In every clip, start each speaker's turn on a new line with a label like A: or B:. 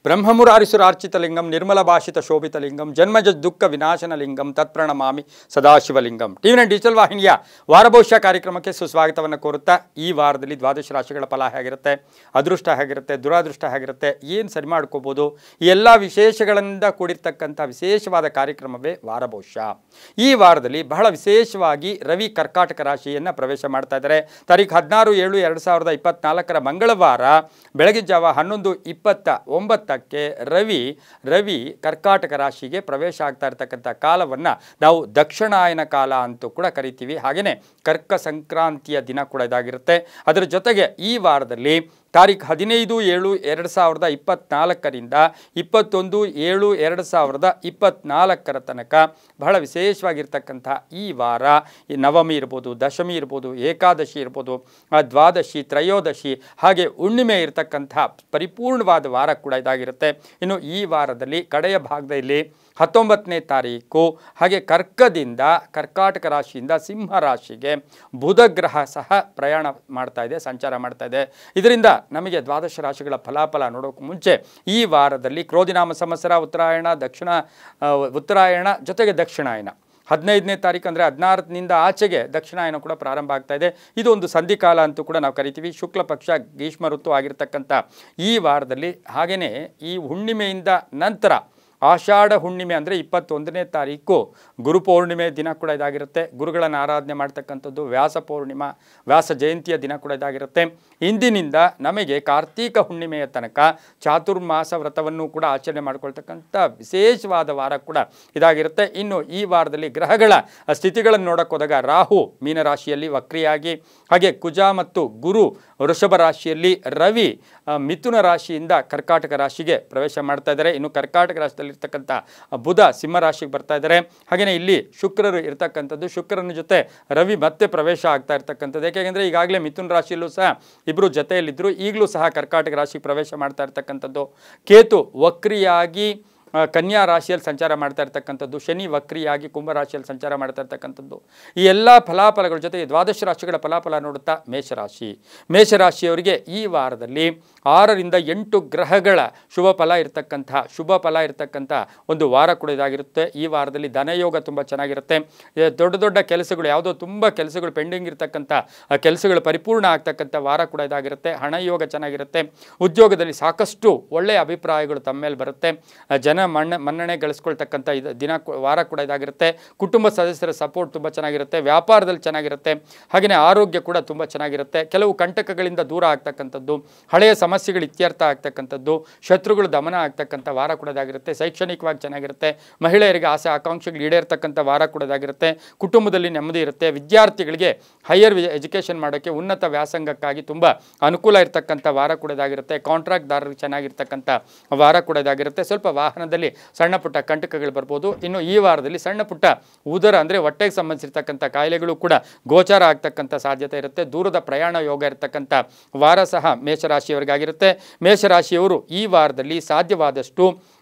A: ಬ್ರಹ್ಮಮುರಾರಿಸುರಾರ್ಚಿತಲಿಂಗಂ ನಿರ್ಮಲ ಭಾಷಿತ ಶೋಭಿತಲಿಂಗಂ ಜನ್ಮಜ ದುಃಖ ವಿನಾಶನಲಿಂಗಂ ತತ್ಪ್ರಣಮಾಮಿ ಸದಾಶಿವಲಿಂಗಂ ಟಿವಿ9 ಡಿಜಿಟಲ್ ವಾಹಿನಿಯ ವಾರಭವಿಷ್ಯ ಕಾರ್ಯಕ್ರಮಕ್ಕೆ ಸುಸ್ವಾಗತವನ್ನು ಕೋರುತ್ತಾ ಈ ವಾರದಲ್ಲಿ ದ್ವಾದಶ ರಾಶಿಗಳ ಫಲ ಹೇಗಿರುತ್ತೆ, ಅದೃಷ್ಟ ಹೇಗಿರುತ್ತೆ, ದುರಾದೃಷ್ಟ ಹೇಗಿರುತ್ತೆ, ಏನು ಸರಿ ಮಾಡ್ಕೋಬೋದು, ಈ ಎಲ್ಲ ವಿಶೇಷಗಳಿಂದ ಕೂಡಿರ್ತಕ್ಕಂಥ ವಿಶೇಷವಾದ ಕಾರ್ಯಕ್ರಮವೇ ವಾರಭವಿಷ್ಯ. ಈ ವಾರದಲ್ಲಿ ಬಹಳ ವಿಶೇಷವಾಗಿ ರವಿ ಕರ್ಕಾಟಕ ರಾಶಿಯನ್ನು ಪ್ರವೇಶ ಮಾಡ್ತಾ ಇದ್ದಾರೆ. ತಾರೀಖು 16/7/2024 ಮಂಗಳವಾರ ಬೆಳಗಿನ ಜಾವ 11:29ಕ್ಕೆ ರವಿ ಕರ್ಕಾಟಕ ರಾಶಿಗೆ ಪ್ರವೇಶ ಆಗ್ತಾ ಇರತಕ್ಕಂಥ ಕಾಲವನ್ನು ನಾವು ದಕ್ಷಿಣಾಯನ ಕಾಲ ಅಂತೂ ಕೂಡ ಕರಿತೀವಿ. ಹಾಗೆಯೇ ಕರ್ಕ ಸಂಕ್ರಾಂತಿಯ ದಿನ ಕೂಡ ಇದಾಗಿರುತ್ತೆ. ಅದರ ಜೊತೆಗೆ ಈ ವಾರದಲ್ಲಿ ತಾರೀಖು 15/7/2024ರಿಂದ 21/7/2024 ತನಕ ಬಹಳ ವಿಶೇಷವಾಗಿರ್ತಕ್ಕಂಥ ಈ ವಾರ ಈ ನವಮಿ ಇರ್ಬೋದು, ದಶಮಿ ಇರ್ಬೋದು, ಏಕಾದಶಿ ಇರ್ಬೋದು, ದ್ವಾದಶಿ, ತ್ರಯೋದಶಿ ಹಾಗೆ ಹುಣ್ಣಿಮೆ ಇರತಕ್ಕಂಥ ಪರಿಪೂರ್ಣವಾದ ವಾರ ಕೂಡ ಇದಾಗಿರುತ್ತೆ. ಇನ್ನು ಈ ವಾರದಲ್ಲಿ ಕಡೆಯ ಭಾಗದಲ್ಲಿ 19ನೇ ತಾರೀಕು ಹಾಗೆ ಕರ್ಕದಿಂದ ಕರ್ಕಾಟಕ ರಾಶಿಯಿಂದ ಸಿಂಹ ರಾಶಿಗೆ ಬುಧ ಗ್ರಹ ಸಹ ಪ್ರಯಾಣ ಮಾಡ್ತಾ ಇದೆ, ಸಂಚಾರ ಮಾಡ್ತಾ ಇದೆ. ಇದರಿಂದ ನಮಗೆ ದ್ವಾದಶ ರಾಶಿಗಳ ಫಲಾಫಲ ನೋಡೋಕೆ ಮುಂಚೆ ಈ ವಾರದಲ್ಲಿ ಕ್ರೋಧಿನಾಮ ಸಂವತ್ಸರ ಉತ್ತರಾಯಣ ಜೊತೆಗೆ ದಕ್ಷಿಣಾಯನ 15ನೇ ತಾರೀಕು ಅಂದರೆ 16ರಿಂದ ಆಚೆಗೆ ದಕ್ಷಿಣಾಯನ ಕೂಡ ಪ್ರಾರಂಭ ಆಗ್ತಾ ಇದೆ. ಇದು ಒಂದು ಸಂಧಿಕಾಲ ಅಂತೂ ಕೂಡ ನಾವು ಕರಿತೀವಿ. ಶುಕ್ಲ ಪಕ್ಷ ಗ್ರೀಷ್ಮ ಋತು ಆಗಿರ್ತಕ್ಕಂಥ ಈ ವಾರದಲ್ಲಿ ಹಾಗೆಯೇ ಈ ಹುಣ್ಣಿಮೆಯಿಂದ ನಂತರ ಆಷಾಢ ಹುಣ್ಣಿಮೆ ಅಂದರೆ 21ನೇ ತಾರೀಕು ಗುರು ಪೌರ್ಣಿಮೆ ದಿನ ಕೂಡ ಇದಾಗಿರುತ್ತೆ. ಗುರುಗಳನ್ನು ಆರಾಧನೆ ಮಾಡ್ತಕ್ಕಂಥದ್ದು, ವ್ಯಾಸ ಜಯಂತಿಯ ದಿನ ಕೂಡ ಇದಾಗಿರುತ್ತೆ. ಇಂದಿನಿಂದ ನಮಗೆ ಕಾರ್ತೀಕ ಹುಣ್ಣಿಮೆಯ ತನಕ ಚಾತುರ್ಮಾಸ ವ್ರತವನ್ನು ಕೂಡ ಆಚರಣೆ ಮಾಡ್ಕೊಳ್ತಕ್ಕಂಥ ವಿಶೇಷವಾದ ವಾರ ಕೂಡ ಇದಾಗಿರುತ್ತೆ. ಇನ್ನು ಈ ವಾರದಲ್ಲಿ ಗ್ರಹಗಳ ಸ್ಥಿತಿಗಳನ್ನು ನೋಡಕ್ಕೆ ಹೋದಾಗ ರಾಹು ಮೀನರಾಶಿಯಲ್ಲಿ ವಕ್ರಿಯಾಗಿ, ಹಾಗೆ ಕುಜ ಮತ್ತು ಗುರು ವೃಷಭ ರಾಶಿಯಲ್ಲಿ, ರವಿ ಮಿಥುನ ರಾಶಿಯಿಂದ ಕರ್ಕಾಟಕ ರಾಶಿಗೆ ಪ್ರವೇಶ ಮಾಡ್ತಾ ಇದ್ದಾರೆ. ಇನ್ನು ಕರ್ಕಾಟಕ ರಾಶಿಯಲ್ಲಿರ್ತಕ್ಕಂಥ ಬುಧ ಸಿಂಹ ರಾಶಿಗೆ ಬರ್ತಾ ಇದ್ದಾರೆ. ಹಾಗೆಯೇ ಇಲ್ಲಿ ಶುಕ್ರರು ಇರ್ತಕ್ಕಂಥದ್ದು, ಶುಕ್ರನ ಜೊತೆ ರವಿ ಮತ್ತೆ ಪ್ರವೇಶ ಆಗ್ತಾ ಇರ್ತಕ್ಕಂಥದ್ದು. ಯಾಕೆಂದರೆ ಈಗಾಗಲೇ ಮಿಥುನ ರಾಶಿಯಲ್ಲೂ ಸಹ ಇಬ್ಬರು ಜೊತೆಯಲ್ಲಿದ್ದರು, ಈಗಲೂ ಸಹ ಕರ್ಕಾಟಕ ರಾಶಿಗೆ ಪ್ರವೇಶ ಮಾಡ್ತಾ ಇರ್ತಕ್ಕಂಥದ್ದು. ಕೇತು ವಕ್ರಿಯಾಗಿ ಕನ್ಯಾ ರಾಶಿಯಲ್ಲಿ ಸಂಚಾರ ಮಾಡ್ತಾ ಇರ್ತಕ್ಕಂಥದ್ದು, ಶನಿ ವಕ್ರಿಯಾಗಿ ಕುಂಭ ರಾಶಿಯಲ್ಲಿ ಸಂಚಾರ ಮಾಡ್ತಾ ಇರ್ತಕ್ಕಂಥದ್ದು. ಈ ಎಲ್ಲ ಫಲಾಫಲಗಳ ಜೊತೆ ದ್ವಾದಶ ರಾಶಿಗಳ ಫಲಾಫಲ ನೋಡುತ್ತಾ ಮೇಷರಾಶಿಯವರಿಗೆ ಈ ವಾರದಲ್ಲಿ 6ರಿಂದ 8 ಗ್ರಹಗಳ ಶುಭ ಫಲ ಇರತಕ್ಕಂಥ ಒಂದು ವಾರ ಕೂಡ ಇದಾಗಿರುತ್ತೆ. ಈ ವಾರದಲ್ಲಿ ಧನಯೋಗ ತುಂಬ ಚೆನ್ನಾಗಿರುತ್ತೆ. ದೊಡ್ಡ ಕೆಲಸಗಳು, ಯಾವುದೋ ತುಂಬ ಕೆಲಸಗಳು ಪೆಂಡಿಂಗ್ ಇರತಕ್ಕಂಥ ಕೆಲಸಗಳು ಪರಿಪೂರ್ಣ ಆಗ್ತಕ್ಕಂಥ ವಾರ ಕೂಡ ಇದಾಗಿರುತ್ತೆ. ಹಣಯೋಗ ಚೆನ್ನಾಗಿರುತ್ತೆ. ಉದ್ಯೋಗದಲ್ಲಿ ಸಾಕಷ್ಟು ಒಳ್ಳೆಯ ಅಭಿಪ್ರಾಯಗಳು ತಮ್ಮ ಮೇಲೆ ಬರುತ್ತೆ. ಮನ್ನಣೆ ಗಳಿಸ್ಕೊಳ್ತಕ್ಕಂಥ ವಾರ ಕೂಡ ಇದಾಗಿರುತ್ತೆ. ಕುಟುಂಬ ಸದಸ್ಯರ ಸಪೋರ್ಟ್ ತುಂಬ ಚೆನ್ನಾಗಿರುತ್ತೆ. ವ್ಯಾಪಾರದಲ್ಲಿ ಚೆನ್ನಾಗಿರುತ್ತೆ. ಹಾಗೆಯೇ ಆರೋಗ್ಯ ಕೂಡ ತುಂಬ ಚೆನ್ನಾಗಿರುತ್ತೆ. ಕೆಲವು ಕಂಟಕಗಳಿಂದ ದೂರ ಆಗ್ತಕ್ಕಂಥದ್ದು, ಹಳೆಯ ಸಮಸ್ಯೆಗಳು ಇತ್ಯರ್ಥ ಆಗ್ತಕ್ಕಂಥದ್ದು, ಶತ್ರುಗಳು ದಮನ ಆಗ್ತಕ್ಕಂಥ ವಾರ ಕೂಡ ಇದಾಗಿರುತ್ತೆ. ಶೈಕ್ಷಣಿಕವಾಗಿ ಚೆನ್ನಾಗಿರುತ್ತೆ. ಮಹಿಳೆಯರಿಗೆ ಆಸೆ ಆಕಾಂಕ್ಷೆಗಳು ಈಡೇರ್ತಕ್ಕಂಥ ವಾರ ಕೂಡ ಇದಾಗಿರುತ್ತೆ. ಕುಟುಂಬದಲ್ಲಿ ನೆಮ್ಮದಿ ಇರುತ್ತೆ. ವಿದ್ಯಾರ್ಥಿಗಳಿಗೆ ಹೈಯರ್ ಎಜುಕೇಷನ್ ಮಾಡೋಕ್ಕೆ, ಉನ್ನತ ವ್ಯಾಸಂಗಕ್ಕಾಗಿ ತುಂಬ ಅನುಕೂಲ ಇರತಕ್ಕಂಥ ವಾರ ಕೂಡ ಇದಾಗಿರುತ್ತೆ. ಕಾಂಟ್ರಾಕ್ಟ್ದಾರರಿಗೆ ಚೆನ್ನಾಗಿರ್ತಕ್ಕಂಥ ವಾರ ಕೂಡ ಇದಾಗಿರುತ್ತೆ. ಸ್ವಲ್ಪ ವಾಹನದಲ್ಲಿ ಸಣ್ಣ ಪುಟ್ಟ ಕಂಟಕಗಳು ಬರ್ಬೋದು. ಇನ್ನು ಈ ವಾರದಲ್ಲಿ ಸಣ್ಣ ಪುಟ್ಟ ಉದರ ಅಂದರೆ ಹೊಟ್ಟೆಗೆ ಸಂಬಂಧಿಸಿರ್ತಕ್ಕಂಥ ಕಾಯಿಲೆಗಳು ಕೂಡ ಗೋಚಾರ ಆಗ್ತಕ್ಕಂಥ ಸಾಧ್ಯತೆ ಇರುತ್ತೆ. ದೂರದ ಪ್ರಯಾಣ ಯೋಗ ಇರತಕ್ಕಂಥ ವಾರ ಸಹ ಮೇಷರಾಶಿಯವರಿಗಾಗಿರುತ್ತೆ. ಮೇಷರಾಶಿಯವರು ಈ ವಾರದಲ್ಲಿ ಸಾಧ್ಯವಾದಷ್ಟು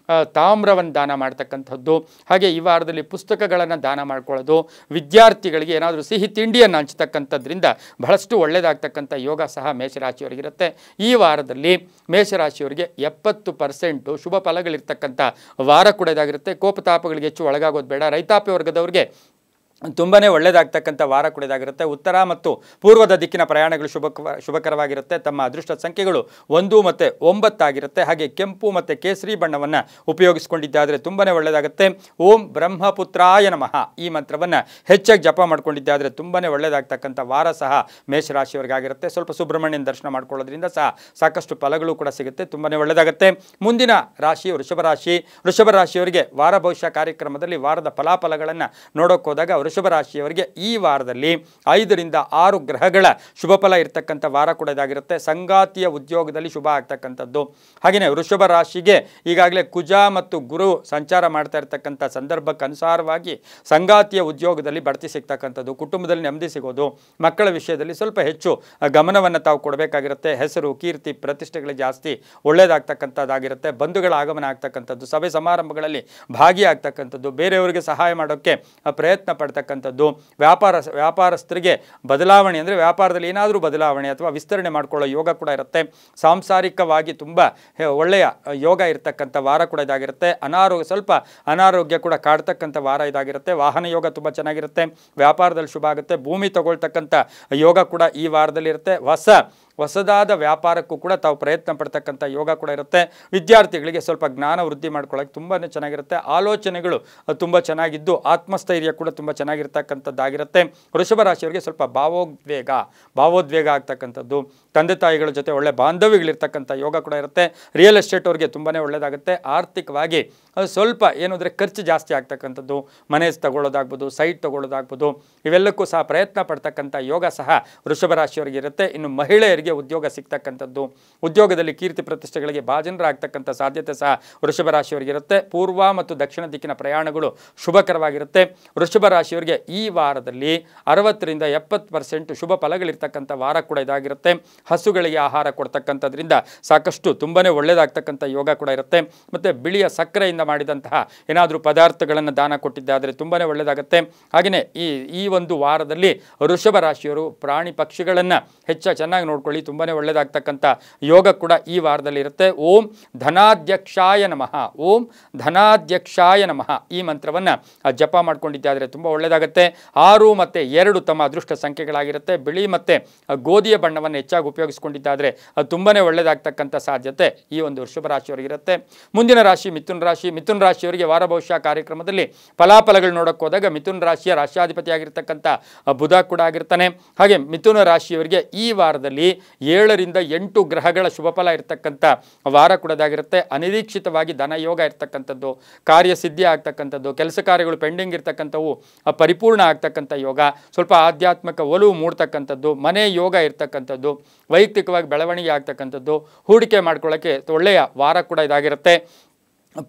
A: ತಾಮ್ರವನ್ನು ದಾನ ಮಾಡ್ತಕ್ಕಂಥದ್ದು, ಹಾಗೆ ಈ ವಾರದಲ್ಲಿ ಪುಸ್ತಕಗಳನ್ನು ದಾನ ಮಾಡ್ಕೊಳ್ಳೋದು, ವಿದ್ಯಾರ್ಥಿಗಳಿಗೆ ಏನಾದರೂ ಸಿಹಿ ತಿಂಡಿಯನ್ನು ಹಂಚತಕ್ಕಂಥದ್ರಿಂದ ಬಹಳಷ್ಟು ಒಳ್ಳೆಯದಾಗ್ತಕ್ಕಂಥ ಯೋಗ ಸಹ ಮೇಷರಾಶಿಯವರಿಗಿರುತ್ತೆ. ಈ ವಾರದಲ್ಲಿ ಮೇಷರಾಶಿಯವರಿಗೆ 70% ಶುಭ ಫಲಗಳಿರ್ತಕ್ಕಂಥ ವಾರ ಕೂಡ ಇದಾಗಿರುತ್ತೆ. ಕೋಪತಾಪಗಳಿಗೆ ಹೆಚ್ಚು ಒಳಗಾಗೋದು ಬೇಡ. ರೈತಾಪಿ ವರ್ಗದವರಿಗೆ ತುಂಬಾ ಒಳ್ಳೆಯದಾಗ್ತಕ್ಕಂಥ ವಾರ ಕೂಡ ಇದಾಗಿರುತ್ತೆ. ಉತ್ತರ ಮತ್ತು ಪೂರ್ವದ ದಿಕ್ಕಿನ ಪ್ರಯಾಣಗಳು ಶುಭಕರವಾಗಿರುತ್ತೆ. ತಮ್ಮ ಅದೃಷ್ಟ ಸಂಖ್ಯೆಗಳು 1 ಮತ್ತು 9 ಆಗಿರುತ್ತೆ. ಹಾಗೆ ಕೆಂಪು ಮತ್ತು ಕೇಸರಿ ಬಣ್ಣವನ್ನು ಉಪಯೋಗಿಸ್ಕೊಂಡಿದ್ದಾದರೆ ತುಂಬಾ ಒಳ್ಳೆಯದಾಗುತ್ತೆ. ಓಂ ಬ್ರಹ್ಮಪುತ್ರಾಯ ನಮಃ ಈ ಮಂತ್ರವನ್ನು ಹೆಚ್ಚಾಗಿ ಜಪ ಮಾಡ್ಕೊಂಡಿದ್ದಾದರೆ ತುಂಬಾ ಒಳ್ಳೆಯದಾಗ್ತಕ್ಕಂಥ ವಾರ ಸಹ ಮೇಷರಾಶಿಯವರಿಗಾಗಿರುತ್ತೆ. ಸ್ವಲ್ಪ ಸುಬ್ರಹ್ಮಣ್ಯನ ದರ್ಶನ ಮಾಡ್ಕೊಳ್ಳೋದ್ರಿಂದ ಸಹ ಸಾಕಷ್ಟು ಫಲಗಳು ಕೂಡ ಸಿಗುತ್ತೆ. ತುಂಬಾ ಒಳ್ಳೆಯದಾಗುತ್ತೆ. ಮುಂದಿನ ರಾಶಿ ವೃಷಭ ರಾಶಿಯವರಿಗೆ ವಾರ ಭವಿಷ್ಯ ಕಾರ್ಯಕ್ರಮದಲ್ಲಿ ವಾರದ ಫಲಾಫಲಗಳನ್ನು ನೋಡೋಕೆ ಹೋದಾಗ ವೃಷಭ ರಾಶಿಯವರಿಗೆ ಈ ವಾರದಲ್ಲಿ 5ರಿಂದ 6 ಗ್ರಹಗಳ ಶುಭ ಫಲ ಇರತಕ್ಕಂಥ ವಾರ ಕೂಡ ಇದಾಗಿರುತ್ತೆ. ಸಂಗಾತಿಯ ಉದ್ಯೋಗದಲ್ಲಿ ಶುಭ ಆಗ್ತಕ್ಕಂಥದ್ದು. ಹಾಗೆಯೇ ವೃಷಭ ರಾಶಿಗೆ ಈಗಾಗಲೇ ಕುಜ ಮತ್ತು ಗುರು ಸಂಚಾರ ಮಾಡ್ತಾ ಇರತಕ್ಕಂಥ ಸಂದರ್ಭಕ್ಕೆ ಅನುಸಾರವಾಗಿ ಸಂಗಾತಿಯ ಉದ್ಯೋಗದಲ್ಲಿ ಬಡ್ತಿ ಸಿಗ್ತಕ್ಕಂಥದ್ದು, ಕುಟುಂಬದಲ್ಲಿ ನೆಮ್ಮದಿ ಸಿಗೋದು, ಮಕ್ಕಳ ವಿಷಯದಲ್ಲಿ ಸ್ವಲ್ಪ ಹೆಚ್ಚು ಗಮನವನ್ನು ತಾವು ಕೊಡಬೇಕಾಗಿರುತ್ತೆ. ಹೆಸರು, ಕೀರ್ತಿ, ಪ್ರತಿಷ್ಠೆಗಳಿಗೆ ಜಾಸ್ತಿ ಒಳ್ಳೆಯದಾಗ್ತಕ್ಕಂಥದ್ದಾಗಿರುತ್ತೆ. ಬಂಧುಗಳ ಆಗಮನ ಆಗ್ತಕ್ಕಂಥದ್ದು, ಸಭೆ ಸಮಾರಂಭಗಳಲ್ಲಿ ಭಾಗಿಯಾಗ್ತಕ್ಕಂಥದ್ದು, ಬೇರೆಯವರಿಗೆ ಸಹಾಯ ಮಾಡೋಕ್ಕೆ ಪ್ರಯತ್ನ ಪಡ್ತಕ್ಕಂಥದ್ದು, ಮಾಡ್ತಕ್ಕಂಥದ್ದು, ವ್ಯಾಪಾರಸ್ಥರಿಗೆ ಬದಲಾವಣೆ ಅಂದರೆ ವ್ಯಾಪಾರದಲ್ಲಿ ಏನಾದರೂ ಬದಲಾವಣೆ ಅಥವಾ ವಿಸ್ತರಣೆ ಮಾಡ್ಕೊಳ್ಳೋ ಯೋಗ ಕೂಡ ಇರುತ್ತೆ. ಸಾಂಸಾರಿಕವಾಗಿ ತುಂಬ ಒಳ್ಳೆಯ ಯೋಗ ಇರತಕ್ಕಂಥ ವಾರ ಕೂಡ ಇದಾಗಿರುತ್ತೆ. ಸ್ವಲ್ಪ ಅನಾರೋಗ್ಯ ಕೂಡ ಕಾಡ್ತಕ್ಕಂಥ ವಾರ ಇದಾಗಿರುತ್ತೆ. ವಾಹನ ಯೋಗ ತುಂಬ ಚೆನ್ನಾಗಿರುತ್ತೆ, ವ್ಯಾಪಾರದಲ್ಲಿ ಶುಭ ಆಗುತ್ತೆ. ಭೂಮಿ ತಗೊಳ್ತಕ್ಕಂಥ ಯೋಗ ಕೂಡ ಈ ವಾರದಲ್ಲಿ ಇರುತ್ತೆ. ಹೊಸದಾದ ವ್ಯಾಪಾರಕ್ಕೂ ಕೂಡ ತಾವು ಪ್ರಯತ್ನ ಪಡ್ತಕ್ಕಂಥ ಯೋಗ ಕೂಡ ಇರುತ್ತೆ. ವಿದ್ಯಾರ್ಥಿಗಳಿಗೆ ಸ್ವಲ್ಪ ಜ್ಞಾನ ವೃದ್ಧಿ ಮಾಡ್ಕೊಳ್ಳೋಕೆ ತುಂಬಾ ಚೆನ್ನಾಗಿರುತ್ತೆ. ಆಲೋಚನೆಗಳು ತುಂಬ ಚೆನ್ನಾಗಿದ್ದು ಆತ್ಮಸ್ಥೈರ್ಯ ಕೂಡ ತುಂಬ ಚೆನ್ನಾಗಿರ್ತಕ್ಕಂಥದ್ದಾಗಿರುತ್ತೆ. ವೃಷಭ ರಾಶಿಯವರಿಗೆ ಸ್ವಲ್ಪ ಭಾವೋದ್ವೇಗ ಆಗ್ತಕ್ಕಂಥದ್ದು, ತಂದೆ ತಾಯಿಗಳ ಜೊತೆ ಒಳ್ಳೆ ಬಾಂಧವ್ಯಗಳಿರ್ತಕ್ಕಂಥ ಯೋಗ ಕೂಡ ಇರುತ್ತೆ. ರಿಯಲ್ ಎಸ್ಟೇಟ್ ಅವರಿಗೆ ತುಂಬಾ ಒಳ್ಳೆಯದಾಗುತ್ತೆ. ಆರ್ಥಿಕವಾಗಿ ಸ್ವಲ್ಪ ಏನಂದರೆ ಖರ್ಚು ಜಾಸ್ತಿ ಆಗ್ತಕ್ಕಂಥದ್ದು, ಮನೆ ತಗೊಳ್ಳೋದಾಗ್ಬೋದು, ಸೈಟ್ ತಗೊಳ್ಳೋದಾಗ್ಬೋದು, ಇವೆಲ್ಲಕ್ಕೂ ಸಹ ಪ್ರಯತ್ನ ಪಡ್ತಕ್ಕಂಥ ಯೋಗ ಸಹ ವೃಷಭ ರಾಶಿಯವರಿಗೆ ಇರುತ್ತೆ. ಇನ್ನು ಮಹಿಳೆಯರಿಗೆ ಉದ್ಯೋಗ ಸಿಗ್ತಕ್ಕಂಥದ್ದು, ಉದ್ಯೋಗದಲ್ಲಿ ಕೀರ್ತಿ ಪ್ರತಿಷ್ಠೆಗಳಿಗೆ ಭಾಜನರಾಗ್ತಕ್ಕಂಥ ಸಾಧ್ಯತೆ ಸಹ ವೃಷಭ ರಾಶಿಯವರಿಗೆ ಇರುತ್ತೆ. ಪೂರ್ವ ಮತ್ತು ದಕ್ಷಿಣ ದಿಕ್ಕಿನ ಪ್ರಯಾಣಗಳು ಶುಭಕರವಾಗಿರುತ್ತೆ. ವೃಷಭ ರಾಶಿಯವರಿಗೆ ಈ ವಾರದಲ್ಲಿ 60ರಿಂದ 70% ಶುಭ ಫಲಗಳಿರ್ತಕ್ಕಂಥ ವಾರ ಕೂಡ ಇದಾಗಿರುತ್ತೆ. ಹಸುಗಳಿಗೆ ಆಹಾರ ಕೊಡ್ತಕ್ಕಂಥದ್ರಿಂದ ಸಾಕಷ್ಟು ತುಂಬಾ ಒಳ್ಳೆಯದಾಗ್ತಕ್ಕಂಥ ಯೋಗ ಕೂಡ ಇರುತ್ತೆ. ಮತ್ತು ಬಿಳಿಯ ಸಕ್ಕರೆಯಿಂದ ಮಾಡಿದಂತಹ ಏನಾದರೂ ಪದಾರ್ಥಗಳನ್ನು ದಾನ ಕೊಟ್ಟಿದ್ದಾದರೆ ತುಂಬಾ ಒಳ್ಳೆಯದಾಗುತ್ತೆ. ಹಾಗೆಯೇ ಈ ಒಂದು ವಾರದಲ್ಲಿ ವೃಷಭ ರಾಶಿಯವರು ಪ್ರಾಣಿ ಪಕ್ಷಿಗಳನ್ನು ಚೆನ್ನಾಗಿ ನೋಡ್ಕೊಳ್ಳಿ, ತುಂಬಾ ಒಳ್ಳೆಯದಾಗ್ತಕ್ಕಂಥ ಯೋಗ ಕೂಡ ಈ ವಾರದಲ್ಲಿ ಇರುತ್ತೆ. ಓಂ ಧನಾಧ್ಯಕ್ಷಾಯ ನಮಃ, ಓಂ ಧನಾಧ್ಯಕ್ಷಾಯ ನಮಃ ಈ ಮಂತ್ರವನ್ನು ಜಪ ಮಾಡ್ಕೊಂಡಿದ್ದಾದರೆ ತುಂಬ ಒಳ್ಳೆಯದಾಗುತ್ತೆ. 6 ಮತ್ತು 2 ತಮ್ಮ ಅದೃಷ್ಟ ಸಂಖ್ಯೆಗಳಾಗಿರುತ್ತೆ. ಬಿಳಿ ಮತ್ತು ಗೋಧಿಯ ಬಣ್ಣವನ್ನು ಹೆಚ್ಚಾಗಿ ಉಪಯೋಗಿಸ್ಕೊಂಡಿದ್ದಾದರೆ ಅದು ತುಂಬಾ ಒಳ್ಳೆಯದಾಗ್ತಕ್ಕಂಥ ಸಾಧ್ಯತೆ ಈ ಒಂದು ವೃಷಭ ರಾಶಿಯವರಿಗಿರುತ್ತೆ. ಮುಂದಿನ ರಾಶಿ ಮಿಥುನ ರಾಶಿ. ಮಿಥುನ ರಾಶಿಯವರಿಗೆ ವಾರ ಭವಿಷ್ಯ ಕಾರ್ಯಕ್ರಮದಲ್ಲಿ ಫಲಾಫಲಗಳು ನೋಡೋಕೆ ಹೋದಾಗ ಮಿಥುನ ರಾಶಿಯ ರಾಶ್ಯಾಧಿಪತಿಯಾಗಿರ್ತಕ್ಕಂಥ ಬುಧ ಕೂಡ ಆಗಿರ್ತಾನೆ. ಹಾಗೆ ಮಿಥುನ ರಾಶಿಯವರಿಗೆ ಈ ವಾರದಲ್ಲಿ 7ರಿಂದ 8 ಗ್ರಹಗಳ ಶುಭಫಲ ಇರತಕ್ಕಂಥ ವಾರ ಕೂಡದಾಗಿರುತ್ತೆ. ಅನಿರೀಕ್ಷಿತವಾಗಿ ಧನಯೋಗ ಇರ್ತಕ್ಕಂಥದ್ದು, ಕಾರ್ಯಸಿದ್ಧಿ ಆಗ್ತಕ್ಕಂಥದ್ದು, ಕೆಲಸ ಕಾರ್ಯಗಳು ಪೆಂಡಿಂಗ್ ಇರ್ತಕ್ಕಂಥವು ಪರಿಪೂರ್ಣ ಆಗ್ತಕ್ಕಂಥ ಯೋಗ, ಸ್ವಲ್ಪ ಆಧ್ಯಾತ್ಮಿಕ ಒಲವು ಮೂಡ್ತಕ್ಕಂಥದ್ದು, ಮನೆ ಯೋಗ ಇರ್ತಕ್ಕಂಥದ್ದು, ವೈಯಕ್ತಿಕವಾಗಿ ಬೆಳವಣಿಗೆ ಆಗ್ತಕ್ಕಂಥದ್ದು, ಹೂಡಿಕೆ ಮಾಡ್ಕೊಳ್ಳೋಕ್ಕೆ ಒಳ್ಳೆಯ ವಾರ ಕೂಡ ಇದಾಗಿರುತ್ತೆ.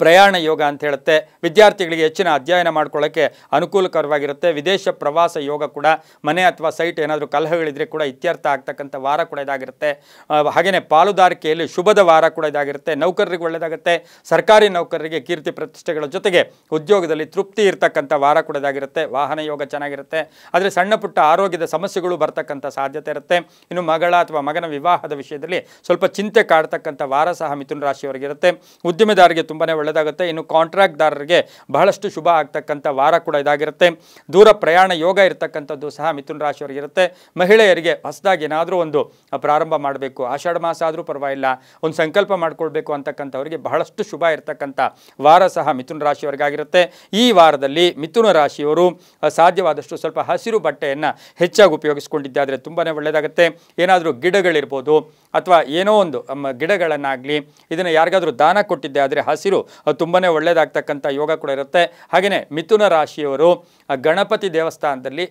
A: ಪ್ರಯಾಣ ಯೋಗ ಅಂತ ಹೇಳುತ್ತೆ. ವಿದ್ಯಾರ್ಥಿಗಳಿಗೆ ಹೆಚ್ಚಿನ ಅಧ್ಯಯನ ಮಾಡ್ಕೊಳ್ಳೋಕ್ಕೆ ಅನುಕೂಲಕರವಾಗಿರುತ್ತೆ. ವಿದೇಶ ಪ್ರವಾಸ ಯೋಗ ಕೂಡ, ಮನೆ ಅಥವಾ ಸೈಟ್ ಏನಾದರೂ ಕಲಹಗಳಿದ್ರೆ ಕೂಡ ಇತ್ಯರ್ಥ ಆಗ್ತಕ್ಕಂಥ ವಾರ ಕೂಡ ಇದಾಗಿರುತ್ತೆ. ಹಾಗೆಯೇ ಪಾಲುದಾರಿಕೆಯಲ್ಲಿ ಶುಭದ ವಾರ ಕೂಡ ಇದಾಗಿರುತ್ತೆ. ನೌಕರರಿಗೆ ಒಳ್ಳೆಯದಾಗುತ್ತೆ. ಸರ್ಕಾರಿ ನೌಕರರಿಗೆ ಕೀರ್ತಿ ಪ್ರತಿಷ್ಠೆಗಳ ಜೊತೆಗೆ ಉದ್ಯೋಗದಲ್ಲಿ ತೃಪ್ತಿ ಇರ್ತಕ್ಕಂಥ ವಾರ ಕೂಡ ಇದಾಗಿರುತ್ತೆ. ವಾಹನ ಯೋಗ ಚೆನ್ನಾಗಿರುತ್ತೆ. ಆದರೆ ಸಣ್ಣ ಪುಟ್ಟ ಆರೋಗ್ಯದ ಸಮಸ್ಯೆಗಳು ಬರ್ತಕ್ಕಂಥ ಸಾಧ್ಯತೆ ಇರುತ್ತೆ. ಇನ್ನು ಮಗಳ ಅಥವಾ ಮಗನ ವಿವಾಹದ ವಿಷಯದಲ್ಲಿ ಸ್ವಲ್ಪ ಚಿಂತೆ ಕಾಡ್ತಕ್ಕಂಥ ವಾರ ಸಹ ಮಿಥುನ ರಾಶಿಯವರಿಗಿರುತ್ತೆ. ಉದ್ಯಮೆದಾರರಿಗೆ ತುಂಬಾ ಒಳ್ಳೆಯದಾಗುತ್ತೆ. ಇನ್ನು ಕಾಂಟ್ರಾಕ್ಟ್ದಾರರಿಗೆ ಬಹಳಷ್ಟು ಶುಭ ಆಗ್ತಕ್ಕಂಥ ವಾರ ಕೂಡ ಇದಾಗಿರುತ್ತೆ. ದೂರ ಪ್ರಯಾಣ ಯೋಗ ಇರತಕ್ಕಂಥದ್ದು ಸಹ ಮಿಥುನ ರಾಶಿಯವರಿಗಿರುತ್ತೆ. ಮಹಿಳೆಯರಿಗೆ ಹೊಸದಾಗಿ ಏನಾದರೂ ಒಂದು ಪ್ರಾರಂಭ ಮಾಡಬೇಕು, ಆಷಾಢ ಮಾಸ ಆದರೂ ಪರವಾಗಿಲ್ಲ, ಒಂದು ಸಂಕಲ್ಪ ಮಾಡ್ಕೊಳ್ಬೇಕು ಅಂತಕ್ಕಂಥವರಿಗೆ ಬಹಳಷ್ಟು ಶುಭ ಇರತಕ್ಕಂಥ ವಾರ ಸಹ ಮಿಥುನ ರಾಶಿಯವರಿಗಾಗಿರುತ್ತೆ. ಈ ವಾರದಲ್ಲಿ ಮಿಥುನ ರಾಶಿಯವರು ಸಾಧ್ಯವಾದಷ್ಟು ಸ್ವಲ್ಪ ಹಸಿರು ಬಟ್ಟೆಯನ್ನು ಹೆಚ್ಚಾಗಿ ಉಪಯೋಗಿಸ್ಕೊಂಡಿದ್ದಾದರೆ ತುಂಬಾ ಒಳ್ಳೆಯದಾಗುತ್ತೆ. ಏನಾದರೂ ಗಿಡಗಳಿರ್ಬೋದು ಅಥವಾ ಏನೋ ಒಂದು ಗಿಡಗಳನ್ನಾಗಲಿ ಇದನ್ನು ಯಾರಿಗಾದರೂ ದಾನ ಕೊಟ್ಟಿದ್ದೆ ಆದರೆ ಹಸಿರು ತುಂಬಾ ಒಳ್ಳೆಯದಾಗ್ತಕ್ಕಂಥ ಯೋಗ ಕೂಡ ಇರುತ್ತೆ. ಹಾಗೆಯೇ ಮಿಥುನ ರಾಶಿಯವರು ಗಣಪತಿ ದೇವಸ್ಥಾನದಲ್ಲಿ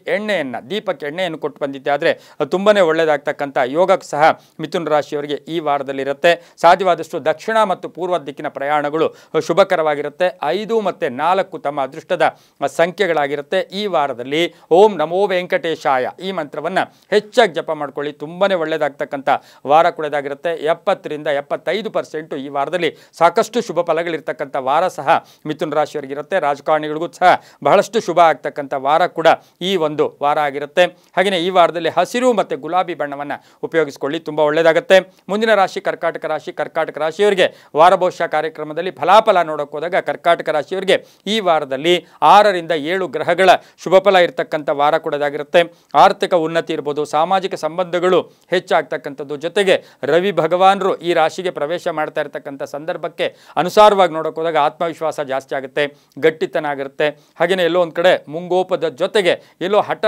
A: ದೀಪಕ್ಕೆ ಎಣ್ಣೆಯನ್ನು ಕೊಟ್ಟು ಬಂದಿದ್ದೆ ಆದರೆ ತುಂಬಾ ಒಳ್ಳೆಯದಾಗ್ತಕ್ಕಂಥ ಯೋಗಕ್ಕೆ ಸಹ ಮಿಥುನ ರಾಶಿಯವರಿಗೆ ಈ ವಾರದಲ್ಲಿ ಇರುತ್ತೆ. ಸಾಧ್ಯವಾದಷ್ಟು ದಕ್ಷಿಣ ಮತ್ತು ಪೂರ್ವ ದಿಕ್ಕಿನ ಪ್ರಯಾಣಗಳು ಶುಭಕರವಾಗಿರುತ್ತೆ. 5 ಮತ್ತು 4 ತಮ್ಮ ಅದೃಷ್ಟದ ಸಂಖ್ಯೆಗಳಾಗಿರುತ್ತೆ. ಈ ವಾರದಲ್ಲಿ ಓಂ ನಮೋ ವೆಂಕಟೇಶಾಯ ಈ ಮಂತ್ರವನ್ನು ಹೆಚ್ಚಾಗಿ ಜಪ ಮಾಡ್ಕೊಳ್ಳಿ, ತುಂಬಾ ಒಳ್ಳೆಯದಾಗ್ತಕ್ಕಂಥ ವಾರ ಕೂಡ ಇದಾಗಿರುತ್ತೆ. 70ರಿಂದ 75% ಈ ವಾರದಲ್ಲಿ ಸಾಕಷ್ಟು ಶುಭ ಫಲಗಳಿರ್ತಕ್ಕಂಥ ವಾರ ಸಹ ಮಿಥುನ ರಾಶಿಯವರಿಗಿರುತ್ತೆ. ರಾಜಕಾರಣಿಗಳಿಗೂ ಸಹ ಬಹಳಷ್ಟು ಶುಭ ಆಗ್ತಕ್ಕಂಥ ವಾರ ಕೂಡ ಈ ಒಂದು ವಾರ ಆಗಿರುತ್ತೆ. ಹಾಗೆಯೇ ಈ ವಾರದಲ್ಲಿ ಹಸಿರು ಮತ್ತು ಗುಲಾಬಿ ಬಣ್ಣವನ್ನು ಉಪಯೋಗಿಸಿಕೊಳ್ಳಿ, ತುಂಬ ಒಳ್ಳೆಯದಾಗುತ್ತೆ. ಮುಂದಿನ ರಾಶಿ ಕರ್ಕಾಟಕ ರಾಶಿ. ಕರ್ಕಾಟಕ ರಾಶಿಯವರಿಗೆ ವಾರ ಭವಿಷ್ಯ ಕಾರ್ಯಕ್ರಮದಲ್ಲಿ ಫಲಾಫಲ ನೋಡೋಕೆ ಹೋದಾಗ ಕರ್ಕಾಟಕ ರಾಶಿಯವರಿಗೆ ಈ ವಾರದಲ್ಲಿ 6ರಿಂದ 7 ಗ್ರಹಗಳ ಶುಭಫಲ ಇರತಕ್ಕಂಥ ವಾರ ಕೂಡ ಇದಾಗಿರುತ್ತೆ. ಆರ್ಥಿಕ ಉನ್ನತಿ ಇರ್ಬೋದು, ಸಾಮಾಜಿಕ ಸಂಬಂಧಗಳು ಹೆಚ್ಚಾಗ್ತಕ್ಕಂಥದ್ದು, ಜೊತೆಗೆ ರವಿ ಭಗವಾನರು ಈ ರಾಶಿಗೆ ಪ್ರವೇಶ ಮಾಡ್ತಾ ಇರತಕ್ಕಂಥ ಸಂದರ್ಭಕ್ಕೆ ಅನುಸಾರವಾಗಿ ನೋಡೋಕೆ ಹೋದಾಗ ಆತ್ಮವಿಶ್ವಾಸ ಜಾಸ್ತಿ ಆಗುತ್ತೆ, ಗಟ್ಟಿತನ ಆಗಿರುತ್ತೆ. ಹಾಗೆಯೇ ಎಲ್ಲೋ ಒಂದು ಕಡೆ ಮುಂಗೋಪದ ಜೊತೆಗೆ ಎಲ್ಲೋ ಹಠ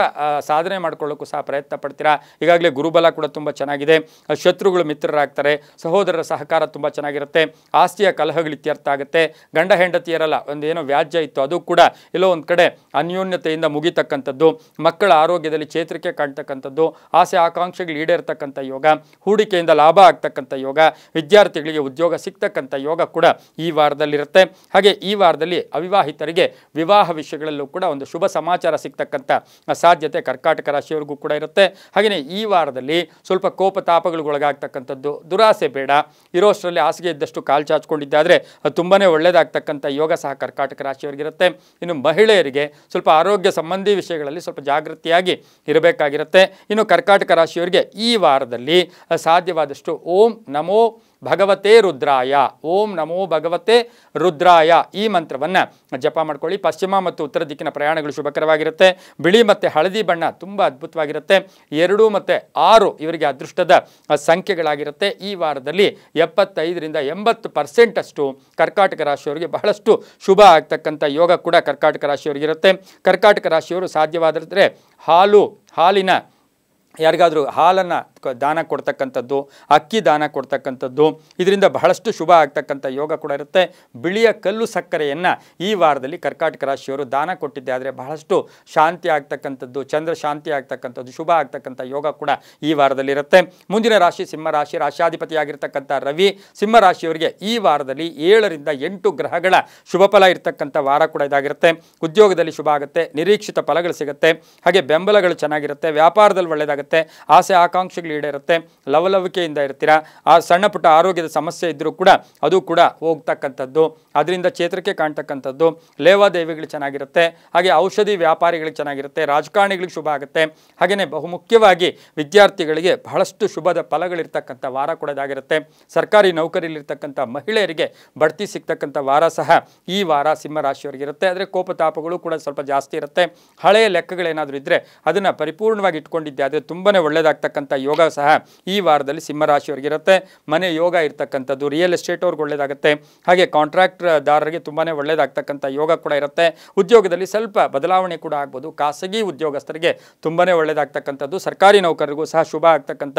A: ಸಾಧನೆ ಮಾಡ್ಕೊಳ್ಳೋಕ್ಕೂ ಸಹ ಪ್ರಯತ್ನ ಪಡ್ತೀರಾ. ಈಗಾಗಲೇ ಗುರುಬಲ ಕೂಡ ತುಂಬ ಚೆನ್ನಾಗಿದೆ. ಶತ್ರುಗಳು ಮಿತ್ರರಾಗ್ತಾರೆ. ಸಹೋದರರ ಸಹಕಾರ ತುಂಬ ಚೆನ್ನಾಗಿರುತ್ತೆ. ಆಸ್ತಿಯ ಕಲಹಗಳು ಇತ್ಯರ್ಥ ಆಗುತ್ತೆ. ಗಂಡ ಹೆಂಡತಿಯರಲ್ಲ ಒಂದೇನೋ ವ್ಯಾಜ್ಯ ಇತ್ತು ಅದು ಕೂಡ ಎಲ್ಲೋ ಒಂದು ಕಡೆ ಅನ್ಯೋನ್ಯತೆಯಿಂದ ಮುಗಿತಕ್ಕಂಥದ್ದು, ಮಕ್ಕಳ ಆರೋಗ್ಯದಲ್ಲಿ ಚೇತರಿಕೆ ಕಾಣ್ತಕ್ಕಂಥದ್ದು, ಆಸೆ ಆಕಾಂಕ್ಷೆಗಳು ಈಡೇರ್ತಕ್ಕಂಥ ಯೋಗ, ಹೂಡಿಕೆಯಿಂದ ಲಾಭ ಆಗ್ತಕ್ಕಂಥ ಯೋಗ, ವಿದ್ಯಾರ್ಥಿಗಳಿಗೆ ಉದ್ಯೋಗ ಸಿಗ್ತಕ್ಕಂಥ ಯೋಗ ಕೂಡ ಈ ವಾರ ವಾರದಲ್ಲಿರುತ್ತೆ. ಹಾಗೆ ಈ ವಾರದಲ್ಲಿ ಅವಿವಾಹಿತರಿಗೆ ವಿವಾಹ ವಿಷಯಗಳಲ್ಲೂ ಕೂಡ ಒಂದು ಶುಭ ಸಮಾಚಾರ ಸಿಗ್ತಕ್ಕಂಥ ಸಾಧ್ಯತೆ ಕರ್ಕಾಟಕ ರಾಶಿಯವರಿಗೂ ಕೂಡ ಇರುತ್ತೆ. ಹಾಗೆಯೇ ಈ ವಾರದಲ್ಲಿ ಸ್ವಲ್ಪ ಕೋಪ ತಾಪಗಳಿಗೊಳಗಾಗ್ತಕ್ಕಂಥದ್ದು, ದುರಾಸೆ ಬೇಡ, ಇರೋಷ್ಟರಲ್ಲಿ ಹಾಸಿಗೆ ಇದ್ದಷ್ಟು ಕಾಲು ಚಾಚ್ಕೊಂಡಿದ್ದಾದರೆ ಅದು ತುಂಬಾ ಒಳ್ಳೆಯದಾಗ್ತಕ್ಕಂಥ ಯೋಗ ಸಹ ಕರ್ಕಾಟಕ ರಾಶಿಯವರಿಗಿರುತ್ತೆ. ಇನ್ನು ಮಹಿಳೆಯರಿಗೆ ಸ್ವಲ್ಪ ಆರೋಗ್ಯ ಸಂಬಂಧಿ ವಿಷಯಗಳಲ್ಲಿ ಸ್ವಲ್ಪ ಜಾಗೃತಿಯಾಗಿ ಇರಬೇಕಾಗಿರುತ್ತೆ. ಇನ್ನು ಕರ್ಕಾಟಕ ರಾಶಿಯವರಿಗೆ ಈ ವಾರದಲ್ಲಿ ಸಾಧ್ಯವಾದಷ್ಟು ಓಂ ನಮೋ ಭಗವತೆ ರುದ್ರಾಯ, ಓಂ ನಮೋ ಭಗವತೆ ರುದ್ರಾಯ ಈ ಮಂತ್ರವನ್ನು ಜಪ ಮಾಡ್ಕೊಳ್ಳಿ. ಪಶ್ಚಿಮ ಮತ್ತು ಉತ್ತರ ದಿಕ್ಕಿನ ಪ್ರಯಾಣಗಳು ಶುಭಕರವಾಗಿರುತ್ತೆ. ಬಿಳಿ ಮತ್ತು ಹಳದಿ ಬಣ್ಣ ತುಂಬ ಅದ್ಭುತವಾಗಿರುತ್ತೆ. 2 ಮತ್ತು 6 ಇವರಿಗೆ ಅದೃಷ್ಟದ ಸಂಖ್ಯೆಗಳಾಗಿರುತ್ತೆ. ಈ ವಾರದಲ್ಲಿ 75ರಿಂದ 80% ಅಷ್ಟು ಕರ್ಕಾಟಕ ರಾಶಿಯವರಿಗೆ ಬಹಳಷ್ಟು ಶುಭ ಆಗ್ತಕ್ಕಂಥ ಯೋಗ ಕೂಡ ಕರ್ಕಾಟಕ ರಾಶಿಯವರಿಗಿರುತ್ತೆ. ಕರ್ಕಾಟಕ ರಾಶಿಯವರು ಸಾಧ್ಯವಾದರೆ ಹಾಲಿನ ಯಾರಿಗಾದರೂ ಹಾಲನ್ನು ದಾನ ಕೊಡ್ತಕ್ಕಂಥದ್ದು, ಅಕ್ಕಿ ದಾನ ಕೊಡ್ತಕ್ಕಂಥದ್ದು, ಇದರಿಂದ ಬಹಳಷ್ಟು ಶುಭ ಆಗ್ತಕ್ಕಂಥ ಯೋಗ ಕೂಡ ಇರುತ್ತೆ. ಬಿಳಿಯ ಕಲ್ಲು ಸಕ್ಕರೆಯನ್ನು ಈ ವಾರದಲ್ಲಿ ಕರ್ಕಾಟಕ ರಾಶಿಯವರು ದಾನ ಕೊಟ್ಟಿದ್ದೆ ಆದರೆ ಬಹಳಷ್ಟು ಶಾಂತಿ ಆಗ್ತಕ್ಕಂಥದ್ದು, ಚಂದ್ರ ಶಾಂತಿ ಆಗ್ತಕ್ಕಂಥದ್ದು, ಶುಭ ಆಗ್ತಕ್ಕಂಥ ಯೋಗ ಕೂಡ ಈ ವಾರದಲ್ಲಿರುತ್ತೆ. ಮುಂದಿನ ರಾಶಿ ಸಿಂಹರಾಶಿ. ರಾಶಿಯಾಧಿಪತಿಯಾಗಿರ್ತಕ್ಕಂಥ ರವಿ ಸಿಂಹರಾಶಿಯವರಿಗೆ ಈ ವಾರದಲ್ಲಿ 7ರಿಂದ 8 ಗ್ರಹಗಳ ಶುಭ ಫಲ ಇರತಕ್ಕಂಥ ವಾರ ಕೂಡ ಇದಾಗಿರುತ್ತೆ. ಉದ್ಯೋಗದಲ್ಲಿ ಶುಭ ಆಗುತ್ತೆ, ನಿರೀಕ್ಷಿತ ಫಲಗಳು ಸಿಗುತ್ತೆ, ಹಾಗೆ ಬೆಂಬಲಗಳು ಚೆನ್ನಾಗಿರುತ್ತೆ, ವ್ಯಾಪಾರದಲ್ಲಿ ಒಳ್ಳೆಯದಾಗುತ್ತೆ, ಆಸೆ ಆಕಾಂಕ್ಷೆಗಳು ಈಡೇರುತ್ತೆ, ಲವಲವಿಕೆಯಿಂದ ಇರ್ತೀರಾ. ಆ ಸಣ್ಣ ಪುಟ್ಟ ಆರೋಗ್ಯದ ಸಮಸ್ಯೆ ಇದ್ದರೂ ಕೂಡ ಅದು ಕೂಡ ಹೋಗ್ತಕ್ಕಂಥದ್ದು, ಅದರಿಂದ ಚೇತರಿಕೆ ಕಾಣ್ತಕ್ಕಂಥದ್ದು, ಲೇವಾದೇವಿಗಳು ಚೆನ್ನಾಗಿರುತ್ತೆ, ಹಾಗೆ ಔಷಧಿ ವ್ಯಾಪಾರಿಗಳಿಗೆ ಚೆನ್ನಾಗಿರುತ್ತೆ, ರಾಜಕಾರಣಿಗಳಿಗೆ ಶುಭ ಆಗುತ್ತೆ. ಹಾಗೆಯೇ ಬಹುಮುಖ್ಯವಾಗಿ ವಿದ್ಯಾರ್ಥಿಗಳಿಗೆ ಬಹಳಷ್ಟು ಶುಭದ ಫಲಗಳಿರ್ತಕ್ಕಂಥ ವಾರ ಕೂಡ ಇದಾಗಿರುತ್ತೆ. ಸರ್ಕಾರಿ ನೌಕರಿಯಲ್ಲಿರ್ತಕ್ಕಂಥ ಮಹಿಳೆಯರಿಗೆ ಬಡ್ತಿ ಸಿಗ್ತಕ್ಕಂಥ ವಾರ ಸಹ ಈ ವಾರ ಸಿಂಹರಾಶಿಯವರಿಗಿರುತ್ತೆ. ಆದರೆ ಕೋಪತಾಪಗಳು ಕೂಡ ಸ್ವಲ್ಪ ಜಾಸ್ತಿ ಇರುತ್ತೆ. ಹಳೆಯ ಲೆಕ್ಕಗಳೇನಾದರೂ ಇದ್ದರೆ ಅದನ್ನು ಪರಿಪೂರ್ಣವಾಗಿ ಇಟ್ಕೊಂಡಿದ್ದೆ ಆದರೆ ತುಂಬಾ ಒಳ್ಳೆಯದಾಗ್ತಕ್ಕಂಥ ಯೋಗ ಸಹ ಈ ವಾರದಲ್ಲಿ ಸಿಂಹರಾಶಿಯವರಿಗಿರುತ್ತೆ. ಮನೆ ಯೋಗ ಇರ್ತಕ್ಕಂಥದ್ದು, ರಿಯಲ್ ಎಸ್ಟೇಟ್ ಅವ್ರಿಗೆ ಒಳ್ಳೆಯದಾಗುತ್ತೆ, ಹಾಗೆ ಕಾಂಟ್ರಾಕ್ಟ್ದಾರರಿಗೆ ತುಂಬಾ ಒಳ್ಳೆಯದಾಗ್ತಕ್ಕಂಥ ಯೋಗ ಕೂಡ ಇರುತ್ತೆ. ಉದ್ಯೋಗದಲ್ಲಿ ಸ್ವಲ್ಪ ಬದಲಾವಣೆ ಕೂಡ ಆಗ್ಬೋದು. ಖಾಸಗಿ ಉದ್ಯೋಗಸ್ಥರಿಗೆ ತುಂಬಾ ಒಳ್ಳೆಯದಾಗ್ತಕ್ಕಂಥದ್ದು, ಸರ್ಕಾರಿ ನೌಕರರಿಗೂ ಸಹ ಶುಭ ಆಗ್ತಕ್ಕಂಥ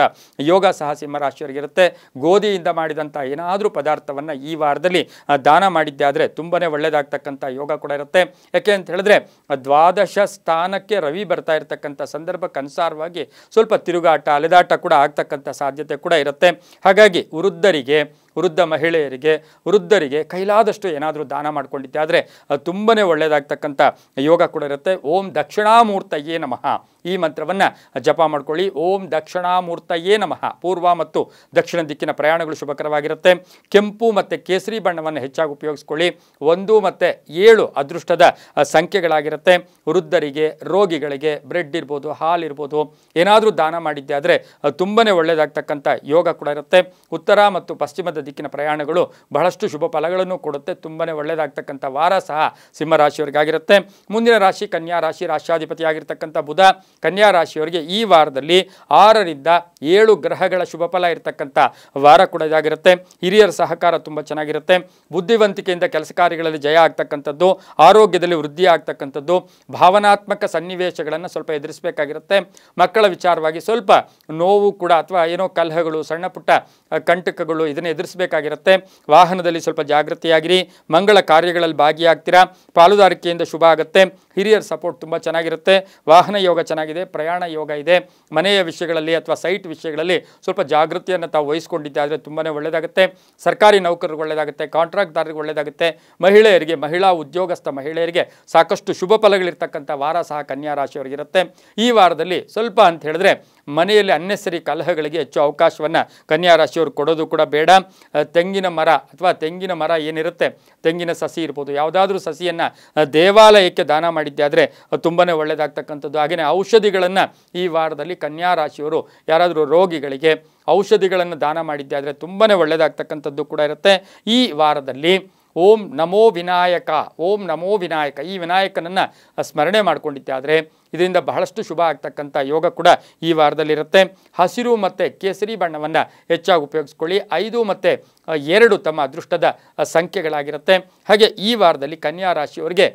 A: ಯೋಗ ಸಹ ಸಿಂಹರಾಶಿಯವರಿಗಿರುತ್ತೆ. ಗೋಧಿಯಿಂದ ಮಾಡಿದಂಥ ಏನಾದರೂ ಪದಾರ್ಥವನ್ನು ಈ ವಾರದಲ್ಲಿ ದಾನ ಮಾಡಿದ್ದೆ ಆದರೆ ತುಂಬಾ ಒಳ್ಳೆಯದಾಗ್ತಕ್ಕಂಥ ಯೋಗ ಕೂಡ ಇರುತ್ತೆ. ಯಾಕೆ ಅಂತ ಹೇಳಿದ್ರೆ 12 ಸ್ಥಾನಕ್ಕೆ ರವಿ ಬರ್ತಾ ಇರತಕ್ಕಂಥ ಸಂದರ್ಭಕ್ಕನುಸಾರವಾಗಿ ಸ್ವಲ್ಪ ತಿರುಗಾಟ ಅಲೆದಾಟ ಕೂಡ ಆಗ್ತಕ್ಕಂಥ ಸಾಧ್ಯತೆ ಕೂಡ ಇರುತ್ತೆ. ಹಾಗಾಗಿ ವೃದ್ಧ ವೃದ್ಧರಿಗೆ ಕೈಲಾದಷ್ಟು ಏನಾದರೂ ದಾನ ಮಾಡ್ಕೊಂಡಿದ್ದೆ ಆದರೆ ತುಂಬಾ ಒಳ್ಳೆಯದಾಗ್ತಕ್ಕಂಥ ಯೋಗ ಕೂಡ ಇರುತ್ತೆ. ಓಂ ದಕ್ಷಿಣಾಮೂರ್ತಯೇ ನಮಃ ಈ ಮಂತ್ರವನ್ನು ಜಪ ಮಾಡ್ಕೊಳ್ಳಿ. ಓಂ ದಕ್ಷಿಣಾಮೂರ್ತಯೇ ನಮಃ. ಪೂರ್ವ ಮತ್ತು ದಕ್ಷಿಣ ದಿಕ್ಕಿನ ಪ್ರಯಾಣಗಳು ಶುಭಕರವಾಗಿರುತ್ತೆ. ಕೆಂಪು ಮತ್ತು ಕೇಸರಿ ಬಣ್ಣವನ್ನು ಹೆಚ್ಚಾಗಿ ಉಪಯೋಗಿಸ್ಕೊಳ್ಳಿ. 1 ಮತ್ತು 7 ಅದೃಷ್ಟದ ಸಂಖ್ಯೆಗಳಾಗಿರುತ್ತೆ. ವೃದ್ಧರಿಗೆ, ರೋಗಿಗಳಿಗೆ ಬ್ರೆಡ್ ಇರ್ಬೋದು, ಹಾಲು ಇರ್ಬೋದು, ಏನಾದರೂ ದಾನ ಮಾಡಿದ್ದೆ ಆದರೆ ತುಂಬಾ ಒಳ್ಳೆಯದಾಗ್ತಕ್ಕಂಥ ಯೋಗ ಕೂಡ ಇರುತ್ತೆ. ಉತ್ತರ ಮತ್ತು ಪಶ್ಚಿಮದ ದಿಕ್ಕಿನ ಪ್ರಯಾಣಗಳು ಬಹಳಷ್ಟು ಶುಭ ಫಲಗಳನ್ನು ಕೊಡುತ್ತೆ. ತುಂಬಾ ಒಳ್ಳೆಯದಾಗ್ತಕ್ಕಂಥ ವಾರ ಸಹ ಸಿಂಹರಾಶಿಯವರಿಗಾಗಿರುತ್ತೆ. ಮುಂದಿನ ರಾಶಿ ಕನ್ಯಾ ರಾಶಿ. ರಾಶಿಯಾಧಿಪತಿಯಾಗಿರ್ತಕ್ಕಂಥ ಬುಧ ಕನ್ಯಾ ರಾಶಿಯವರಿಗೆ ಈ ವಾರದಲ್ಲಿ 6ರಿಂದ 7 ಗ್ರಹಗಳ ಶುಭ ಫಲ ಇರತಕ್ಕಂಥ ವಾರ ಕೂಡ ಇದಾಗಿರುತ್ತೆ. ಹಿರಿಯರ ಸಹಕಾರ ತುಂಬ ಚೆನ್ನಾಗಿರುತ್ತೆ. ಬುದ್ಧಿವಂತಿಕೆಯಿಂದ ಕೆಲಸ ಕಾರ್ಯಗಳಲ್ಲಿ ಜಯ ಆಗ್ತಕ್ಕಂಥದ್ದು, ಆರೋಗ್ಯದಲ್ಲಿ ವೃದ್ಧಿ ಆಗ್ತಕ್ಕಂಥದ್ದು, ಭಾವನಾತ್ಮಕ ಸನ್ನಿವೇಶಗಳನ್ನು ಸ್ವಲ್ಪ ಎದುರಿಸಬೇಕಾಗಿರುತ್ತೆ. ಮಕ್ಕಳ ವಿಚಾರವಾಗಿ ಸ್ವಲ್ಪ ನೋವು ಕೂಡ ಅಥವಾ ಏನೋ ಕಲಹಗಳು, ಸಣ್ಣ ಪುಟ್ಟ ಕಂಟಕಗಳು ಇದನ್ನು ಎದುರಿಸಬೇಕಾಗಿರುತ್ತೆ. ವಾಹನದಲ್ಲಿ ಸ್ವಲ್ಪ ಜಾಗೃತಿಯಾಗಿರಿ. ಮಂಗಳ ಕಾರ್ಯಗಳಲ್ಲಿ ಭಾಗಿಯಾಗ್ತೀರಾ. ಪಾಲುದಾರಿಕೆಯಿಂದ ಶುಭ ಆಗುತ್ತೆ. ಹಿರಿಯರ ಸಪೋರ್ಟ್ ತುಂಬ ಚೆನ್ನಾಗಿರುತ್ತೆ. ವಾಹನ ಯೋಗ ಚೆನ್ನಾಗಿದೆ, ಪ್ರಯಾಣ ಯೋಗ ಇದೆ. ಮನೆಯ ವಿಷಯಗಳಲ್ಲಿ ಅಥವಾ ಸೈಟ್ ವಿಷಯಗಳಲ್ಲಿ ಸ್ವಲ್ಪ ಜಾಗೃತಿಯನ್ನು ತಾವು ವಹಿಸ್ಕೊಂಡಿದ್ದೆ ಆದರೆ ತುಂಬಾ ಒಳ್ಳೆಯದಾಗುತ್ತೆ. ಸರ್ಕಾರಿ ನೌಕರರಿಗೆ ಒಳ್ಳೆಯದಾಗುತ್ತೆ, ಕಾಂಟ್ರಾಕ್ಟ್ದಾರರಿಗೆ ಒಳ್ಳೆಯದಾಗುತ್ತೆ. ಮಹಿಳಾ ಉದ್ಯೋಗಸ್ಥ ಮಹಿಳೆಯರಿಗೆ ಸಾಕಷ್ಟು ಶುಭ ಫಲಗಳಿರ್ತಕ್ಕಂಥ ವಾರ ಸಹ ಕನ್ಯಾ ರಾಶಿಯವರಿಗಿರುತ್ತೆ. ಈ ವಾರದಲ್ಲಿ ಸ್ವಲ್ಪ ಅಂತ ಹೇಳಿದ್ರೆ ಮನೆಯಲ್ಲಿ ಅನ್ನೆಸರಿ ಕಲಹಗಳಿಗೆ ಹೆಚ್ಚು ಅವಕಾಶವನ್ನು ಕನ್ಯಾ ರಾಶಿಯವರು ಕೊಡೋದು ಕೂಡ ಬೇಡ. ತೆಂಗಿನ ಮರ ಏನಿರುತ್ತೆ, ತೆಂಗಿನ ಸಸಿ ಇರ್ಬೋದು, ಯಾವುದಾದ್ರೂ ಸಸಿಯನ್ನು ದೇವಾಲಯಕ್ಕೆ ದಾನ ಮಾಡಿದ್ದೆ ಆದರೆ ತುಂಬಾ ಒಳ್ಳೆಯದಾಗ್ತಕ್ಕಂಥದ್ದು. ಹಾಗೆಯೇ ಔಷಧಿಗಳನ್ನು ಈ ವಾರದಲ್ಲಿ ಕನ್ಯಾ ರಾಶಿಯವರು ಯಾರಾದರೂ ರೋಗಿಗಳಿಗೆ ಔಷಧಿಗಳನ್ನು ದಾನ ಮಾಡಿದ್ದೆ ಆದರೆ ತುಂಬಾ ಒಳ್ಳೆಯದಾಗ್ತಕ್ಕಂಥದ್ದು ಕೂಡ ಇರುತ್ತೆ. ಈ ವಾರದಲ್ಲಿ ಓಂ ನಮೋ ವಿನಾಯಕ ಈ ವಿನಾಯಕನನ್ನು ಸ್ಮರಣೆ ಮಾಡಿಕೊಂಡಿದ್ದೆ ಆದರೆ ಇದರಿಂದ ಬಹಳಷ್ಟು ಶುಭ ಆಗ್ತಕ್ಕಂಥ ಯೋಗ ಕೂಡ ಈ ವಾರದಲ್ಲಿರುತ್ತೆ. ಹಸಿರು ಮತ್ತು ಕೇಸರಿ ಬಣ್ಣವನ್ನು ಹೆಚ್ಚಾಗಿ ಉಪಯೋಗಿಸ್ಕೊಳ್ಳಿ. 5 ಮತ್ತು 2 ತಮ್ಮ ಅದೃಷ್ಟದ ಸಂಖ್ಯೆಗಳಾಗಿರುತ್ತೆ. ಹಾಗೆ ಈ ವಾರದಲ್ಲಿ ಕನ್ಯಾ ರಾಶಿಯವರಿಗೆ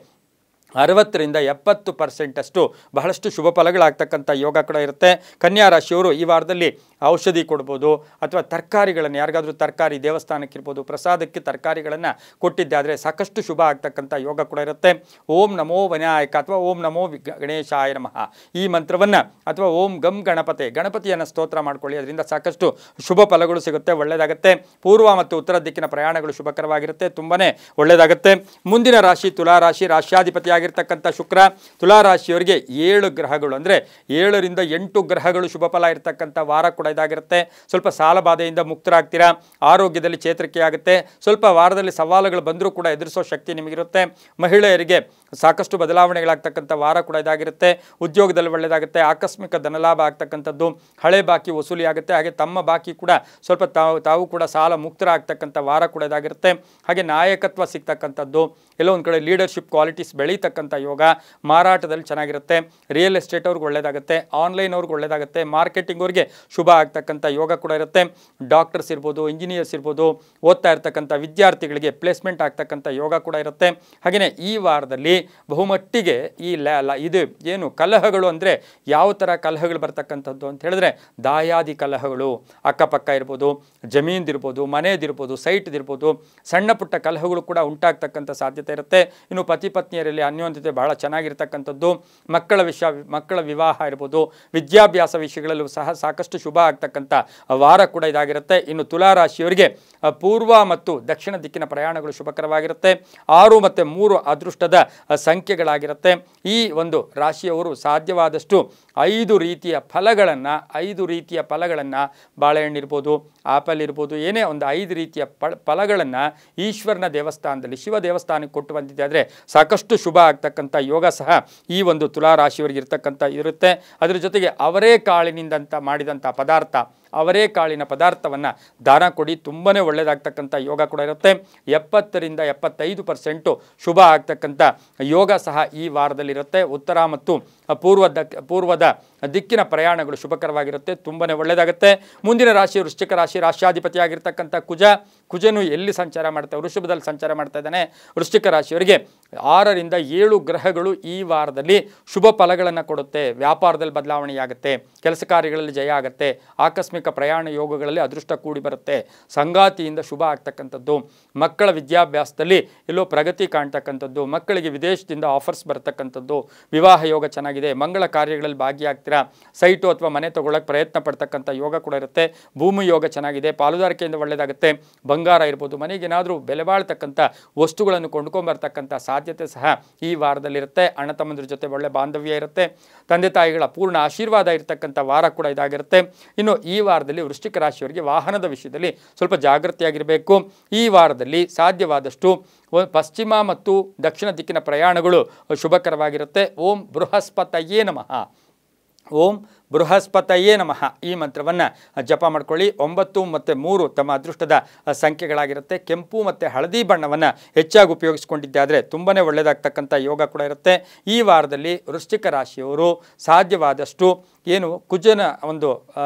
A: 60ರಿಂದ 70% ಬಹಳಷ್ಟು ಶುಭ ಫಲಗಳಾಗ್ತಕ್ಕಂಥ ಯೋಗ ಕೂಡ ಇರುತ್ತೆ. ಕನ್ಯಾ ರಾಶಿಯವರು ಈ ವಾರದಲ್ಲಿ ಔಷಧಿ ಕೊಡ್ಬೋದು, ಅಥವಾ ತರಕಾರಿಗಳನ್ನು ಯಾರಿಗಾದ್ರೂ ತರಕಾರಿ ದೇವಸ್ಥಾನಕ್ಕಿರ್ಬೋದು ಪ್ರಸಾದಕ್ಕೆ ತರಕಾರಿಗಳನ್ನು ಕೊಟ್ಟಿದ್ದಾದರೆ ಸಾಕಷ್ಟು ಶುಭ ಆಗ್ತಕ್ಕಂಥ ಯೋಗ ಕೂಡ ಇರುತ್ತೆ. ಓಂ ನಮೋ ವಿನಾಯಕ ಅಥವಾ ಓಂ ನಮೋ ಗಣೇಶಾಯ ನಮಃ ಈ ಮಂತ್ರವನ್ನು, ಅಥವಾ ಓಂ ಗಂ ಗಣಪತಿಯನ್ನು ಸ್ತೋತ್ರ ಮಾಡ್ಕೊಳ್ಳಿ. ಅದರಿಂದ ಸಾಕಷ್ಟು ಶುಭ ಫಲಗಳು ಸಿಗುತ್ತೆ, ಒಳ್ಳೆಯದಾಗುತ್ತೆ. ಪೂರ್ವ ಮತ್ತು ಉತ್ತರ ದಿಕ್ಕಿನ ಪ್ರಯಾಣಗಳು ಶುಭಕರವಾಗಿರುತ್ತೆ, ತುಂಬನೇ ಒಳ್ಳೆಯದಾಗುತ್ತೆ. ಮುಂದಿನ ರಾಶಿ ತುಲಾ ರಾಶಿ. ರಾಶ್ಯಾಧಿಪತಿಯಾಗಿರ್ತಕ್ಕಂಥ ಶುಕ್ರ. ತುಲಾ ರಾಶಿಯವರಿಗೆ 7 ಗ್ರಹಗಳು ಅಂದರೆ 7 ರಿಂದ 8 ಗ್ರಹಗಳು ಶುಭ ಫಲ ಇರತಕ್ಕಂಥ ವಾರ ಕೂಡ ಇದಾಗಿರುತ್ತೆ. ಸ್ವಲ್ಪ ಸಾಲ ಬಾಧೆಯಿಂದ ಮುಕ್ತರಾಗ್ತೀರಾ, ಆರೋಗ್ಯದಲ್ಲಿ ಚೇತರಿಕೆ ಆಗುತ್ತೆ. ಸ್ವಲ್ಪ ವಾರದಲ್ಲಿ ಸವಾಲುಗಳು ಬಂದರೂ ಕೂಡ ಎದುರಿಸೋ ಶಕ್ತಿ ನಿಮಗಿರುತ್ತೆ. ಮಹಿಳೆಯರಿಗೆ ಸಾಕಷ್ಟು ಬದಲಾವಣೆಗಳಾಗ್ತಕ್ಕಂಥ ವಾರ ಕೂಡ ಇದಾಗಿರುತ್ತೆ. ಉದ್ಯೋಗದಲ್ಲಿ ಒಳ್ಳೆಯದಾಗುತ್ತೆ. ಆಕಸ್ಮಿಕ ಧನಲಾಭ ಆಗ್ತಕ್ಕಂಥದ್ದು, ಹಳೆ ಬಾಕಿ ವಸೂಲಿ ಆಗುತ್ತೆ. ಹಾಗೆ ತಮ್ಮ ಬಾಕಿ ಕೂಡ ಸ್ವಲ್ಪ ತಾವು ಕೂಡ ಸಾಲ ಮುಕ್ತರಾಗ್ತಕ್ಕಂಥ ವಾರ ಕೂಡ ಇದಾಗಿರುತ್ತೆ. ಹಾಗೆ ನಾಯಕತ್ವ ಸಿಗ್ತಕ್ಕಂಥದ್ದು, ಎಲ್ಲೋ ಒಂದು ಕಡೆ ಲೀಡರ್ಶಿಪ್ ಕ್ವಾಲಿಟೀಸ್ ಬೆಳೀತಕ್ಕಂಥ ಯೋಗ. ಮಾರಾಟದಲ್ಲಿ ಚೆನ್ನಾಗಿರುತ್ತೆ. ರಿಯಲ್ ಎಸ್ಟೇಟ್ ಅವ್ರಿಗೆ ಒಳ್ಳೆಯದಾಗುತ್ತೆ. ಆನ್ಲೈನ್ ಅವ್ರಿಗೆ ಒಳ್ಳೆಯದಾಗುತ್ತೆ. ಮಾರ್ಕೆಟಿಂಗ್ ಅವ್ರಿಗೆ ಶುಭ ಆಗ್ತಕ್ಕಂಥ ಯೋಗ ಕೂಡ ಇರುತ್ತೆ. ಡಾಕ್ಟರ್ಸ್ ಇರ್ಬೋದು, ಇಂಜಿನಿಯರ್ಸ್ ಇರ್ಬೋದು, ಓದ್ತಾ ಇರ್ತಕ್ಕಂಥ ವಿದ್ಯಾರ್ಥಿಗಳಿಗೆ ಪ್ಲೇಸ್ಮೆಂಟ್ ಆಗ್ತಕ್ಕಂಥ ಯೋಗ ಕೂಡ ಇರುತ್ತೆ. ಹಾಗೆಯೇ ಈ ವಾರದಲ್ಲಿ ಬಹುಮಟ್ಟಿಗೆ ಇದು ಏನು ಕಲಹಗಳು ಅಂದರೆ ಯಾವ ಥರ ಕಲಹಗಳು ಬರ್ತಕ್ಕಂಥದ್ದು ಅಂತ ಹೇಳಿದ್ರೆ, ದಾಯಾದಿ ಕಲಹಗಳು, ಅಕ್ಕಪಕ್ಕ ಇರ್ಬೋದು, ಜಮೀನ್ದಿರ್ಬೋದು, ಮನೆಯದಿರ್ಬೋದು, ಸೈಟ್ದಿರ್ಬೋದು, ಸಣ್ಣ ಪುಟ್ಟ ಕಲಹಗಳು ಕೂಡ ಉಂಟಾಗ್ತಕ್ಕಂಥ ಸಾಧ್ಯತೆ ಇರುತ್ತೆ. ಇನ್ನು ಪತಿ ಪತ್ನಿಯರಲ್ಲಿ ಅನ್ಯೋನ್ಯತೆ ಬಹಳ ಚೆನ್ನಾಗಿರ್ತಕ್ಕಂಥದ್ದು. ಮಕ್ಕಳ ವಿವಾಹ ಇರ್ಬೋದು, ವಿದ್ಯಾಭ್ಯಾಸ ವಿಷಯಗಳಲ್ಲೂ ಸಹ ಸಾಕಷ್ಟು ಶುಭ ಆಗ್ತಕ್ಕಂಥ ವಾರ ಕೂಡ ಇದಾಗಿರುತ್ತೆ. ಇನ್ನು ತುಲಾ ರಾಶಿಯವರಿಗೆ ಪೂರ್ವ ಮತ್ತು ದಕ್ಷಿಣ ದಿಕ್ಕಿನ ಪ್ರಯಾಣಗಳು ಶುಭಕರವಾಗಿರುತ್ತೆ. 6 ಮತ್ತು 3 ಅದೃಷ್ಟದ ಸಂಖ್ಯೆಗಳಾಗಿರುತ್ತೆ. ಈ ಒಂದು ರಾಶಿಯವರು ಸಾಧ್ಯವಾದಷ್ಟು 5 ರೀತಿಯ ಫಲಗಳನ್ನು ಬಾಳೆಹಣ್ಣು ಇರ್ಬೋದು, ಆಪಲ್ ಇರ್ಬೋದು, ಏನೇ ಒಂದು 5 ರೀತಿಯ ಫಲಗಳನ್ನು ಈಶ್ವರನ ದೇವಸ್ಥಾನದಲ್ಲಿ, ಶಿವ ದೇವಸ್ಥಾನಕ್ಕೆ ಕೊಟ್ಟು ಬಂದಿದ್ದಾದರೆ ಸಾಕಷ್ಟು ಶುಭ ಆಗ್ತಕ್ಕಂಥ ಯೋಗ ಸಹ ಈ ಒಂದು ತುಲಾ ರಾಶಿಯವರಿಗೆ ಇರುತ್ತೆ. ಅದರ ಜೊತೆಗೆ ಅವರೇಕಾಳಿನಿಂದ ಮಾಡಿದಂಥ ಅವರೇಕಾಳಿನ ಪದಾರ್ಥವನ್ನು ದಾನ ಕೊಡಿ, ತುಂಬಾ ಒಳ್ಳೆಯದಾಗ್ತಕ್ಕಂಥ ಯೋಗ ಕೂಡ ಇರುತ್ತೆ. 70 ರಿಂದ 75% ಶುಭ ಆಗ್ತಕ್ಕಂಥ ಯೋಗ ಸಹ ಈ ವಾರದಲ್ಲಿರುತ್ತೆ. ಉತ್ತರ ಮತ್ತು ಪೂರ್ವದ ದಿಕ್ಕಿನ ಪ್ರಯಾಣಗಳು ಶುಭಕರವಾಗಿರುತ್ತೆ, ತುಂಬಾ ಒಳ್ಳೆಯದಾಗುತ್ತೆ. ಮುಂದಿನ ರಾಶಿ ವೃಶ್ಚಿಕ ರಾಶಿ. ರಾಶ್ಯಾಧಿಪತಿಯಾಗಿರ್ತಕ್ಕಂಥ ಕುಜನು ಎಲ್ಲಿ ಸಂಚಾರ ಮಾಡ್ತಾ, ವೃಷಭದಲ್ಲಿ ಸಂಚಾರ ಮಾಡ್ತಾ ಇದ್ದಾನೆ. ವೃಶ್ಚಿಕ ರಾಶಿಯವರಿಗೆ 6 ರಿಂದ 7 ಗ್ರಹಗಳು ಈ ವಾರದಲ್ಲಿ ಶುಭ ಫಲಗಳನ್ನು ಕೊಡುತ್ತೆ. ವ್ಯಾಪಾರದಲ್ಲಿ ಬದಲಾವಣೆಯಾಗುತ್ತೆ, ಕೆಲಸ ಕಾರ್ಯಗಳಲ್ಲಿ ಜಯ ಆಗುತ್ತೆ, ಆಕಸ್ಮಿಕ ಪ್ರಯಾಣ ಯೋಗಗಳಲ್ಲಿ ಅದೃಷ್ಟ ಕೂಡಿ ಬರುತ್ತೆ, ಸಂಗಾತಿಯಿಂದ ಶುಭ ಆಗ್ತಕ್ಕಂಥದ್ದು, ಮಕ್ಕಳ ವಿದ್ಯಾಭ್ಯಾಸದಲ್ಲಿ ಎಲ್ಲೋ ಪ್ರಗತಿ ಕಾಣ್ತಕ್ಕಂಥದ್ದು, ಮಕ್ಕಳಿಗೆ ವಿದೇಶದಿಂದ ಆಫರ್ಸ್ ಬರ್ತಕ್ಕಂಥದ್ದು, ವಿವಾಹ ಯೋಗ ಚೆನ್ನಾಗಿದೆ, ಮಂಗಳ ಕಾರ್ಯಗಳಲ್ಲಿ ಭಾಗಿಯಾಗ್ತೀರಾ, ಸೈಟು ಅಥವಾ ಮನೆ ತಗೊಳ್ಳೋಕೆ ಪ್ರಯತ್ನ ಪಡ್ತಕ್ಕಂಥ ಯೋಗ ಕೂಡ ಇರುತ್ತೆ. ಭೂಮಿ ಯೋಗ ಚೆನ್ನಾಗಿದೆ, ಪಾಲುದಾರಿಕೆಯಿಂದ ಒಳ್ಳೆಯದಾಗುತ್ತೆ. ಬಂಗಾರ ಇರ್ಬೋದು, ಮನೆಗೇನಾದರೂ ಬೆಲೆ ಬಾಳ್ತಕ್ಕಂಥ ವಸ್ತುಗಳನ್ನು ಕೊಂಡ್ಕೊಂಬರ್ತಕ್ಕಂಥ ಸಾಧ್ಯತೆ ಸಹ ಈ ವಾರದಲ್ಲಿರುತ್ತೆ. ಅಣ್ಣ ತಮ್ಮಂದ್ರ ಜೊತೆ ಒಳ್ಳೆ ಬಾಂಧವ್ಯ ಇರುತ್ತೆ. ತಂದೆ ತಾಯಿಗಳ ಪೂರ್ಣ ಆಶೀರ್ವಾದ ಇರತಕ್ಕಂಥ ವಾರ ಕೂಡ ಇದಾಗಿರುತ್ತೆ. ಇನ್ನು ಈ ವಾರದಲ್ಲಿ ವೃಶ್ಚಿಕ ರಾಶಿಯವರಿಗೆ ವಾಹನದ ವಿಷಯದಲ್ಲಿ ಸ್ವಲ್ಪ ಜಾಗೃತಿಯಾಗಿರಬೇಕು. ಈ ವಾರದಲ್ಲಿ ಸಾಧ್ಯವಾದಷ್ಟು ಪಶ್ಚಿಮ ಮತ್ತು ದಕ್ಷಿಣ ದಿಕ್ಕಿನ ಪ್ರಯಾಣಗಳು ಶುಭಕರವಾಗಿರುತ್ತೆ. ಓಂ ಬೃಹಸ್ಪತಯೇ ನಮಃ. ಓಂ ಬೃಹಸ್ಪತಯೇ ನಮಃ ಈ ಮಂತ್ರವನ್ನು ಜಪ ಮಾಡ್ಕೊಳ್ಳಿ. 9 ಮತ್ತು 3 ತಮ್ಮ ಅದೃಷ್ಟದ ಸಂಖ್ಯೆಗಳಾಗಿರುತ್ತೆ. ಕೆಂಪು ಮತ್ತು ಹಳದಿ ಬಣ್ಣವನ್ನು ಹೆಚ್ಚಾಗಿ ಉಪಯೋಗಿಸ್ಕೊಂಡಿದ್ದಾದರೆ ತುಂಬಾ ಒಳ್ಳೆಯದಾಗ್ತಕ್ಕಂಥ ಯೋಗ ಕೂಡ ಇರುತ್ತೆ. ಈ ವಾರದಲ್ಲಿ ವೃಶ್ಚಿಕ ರಾಶಿಯವರು ಸಾಧ್ಯವಾದಷ್ಟು ಕುಜನ ಒಂದು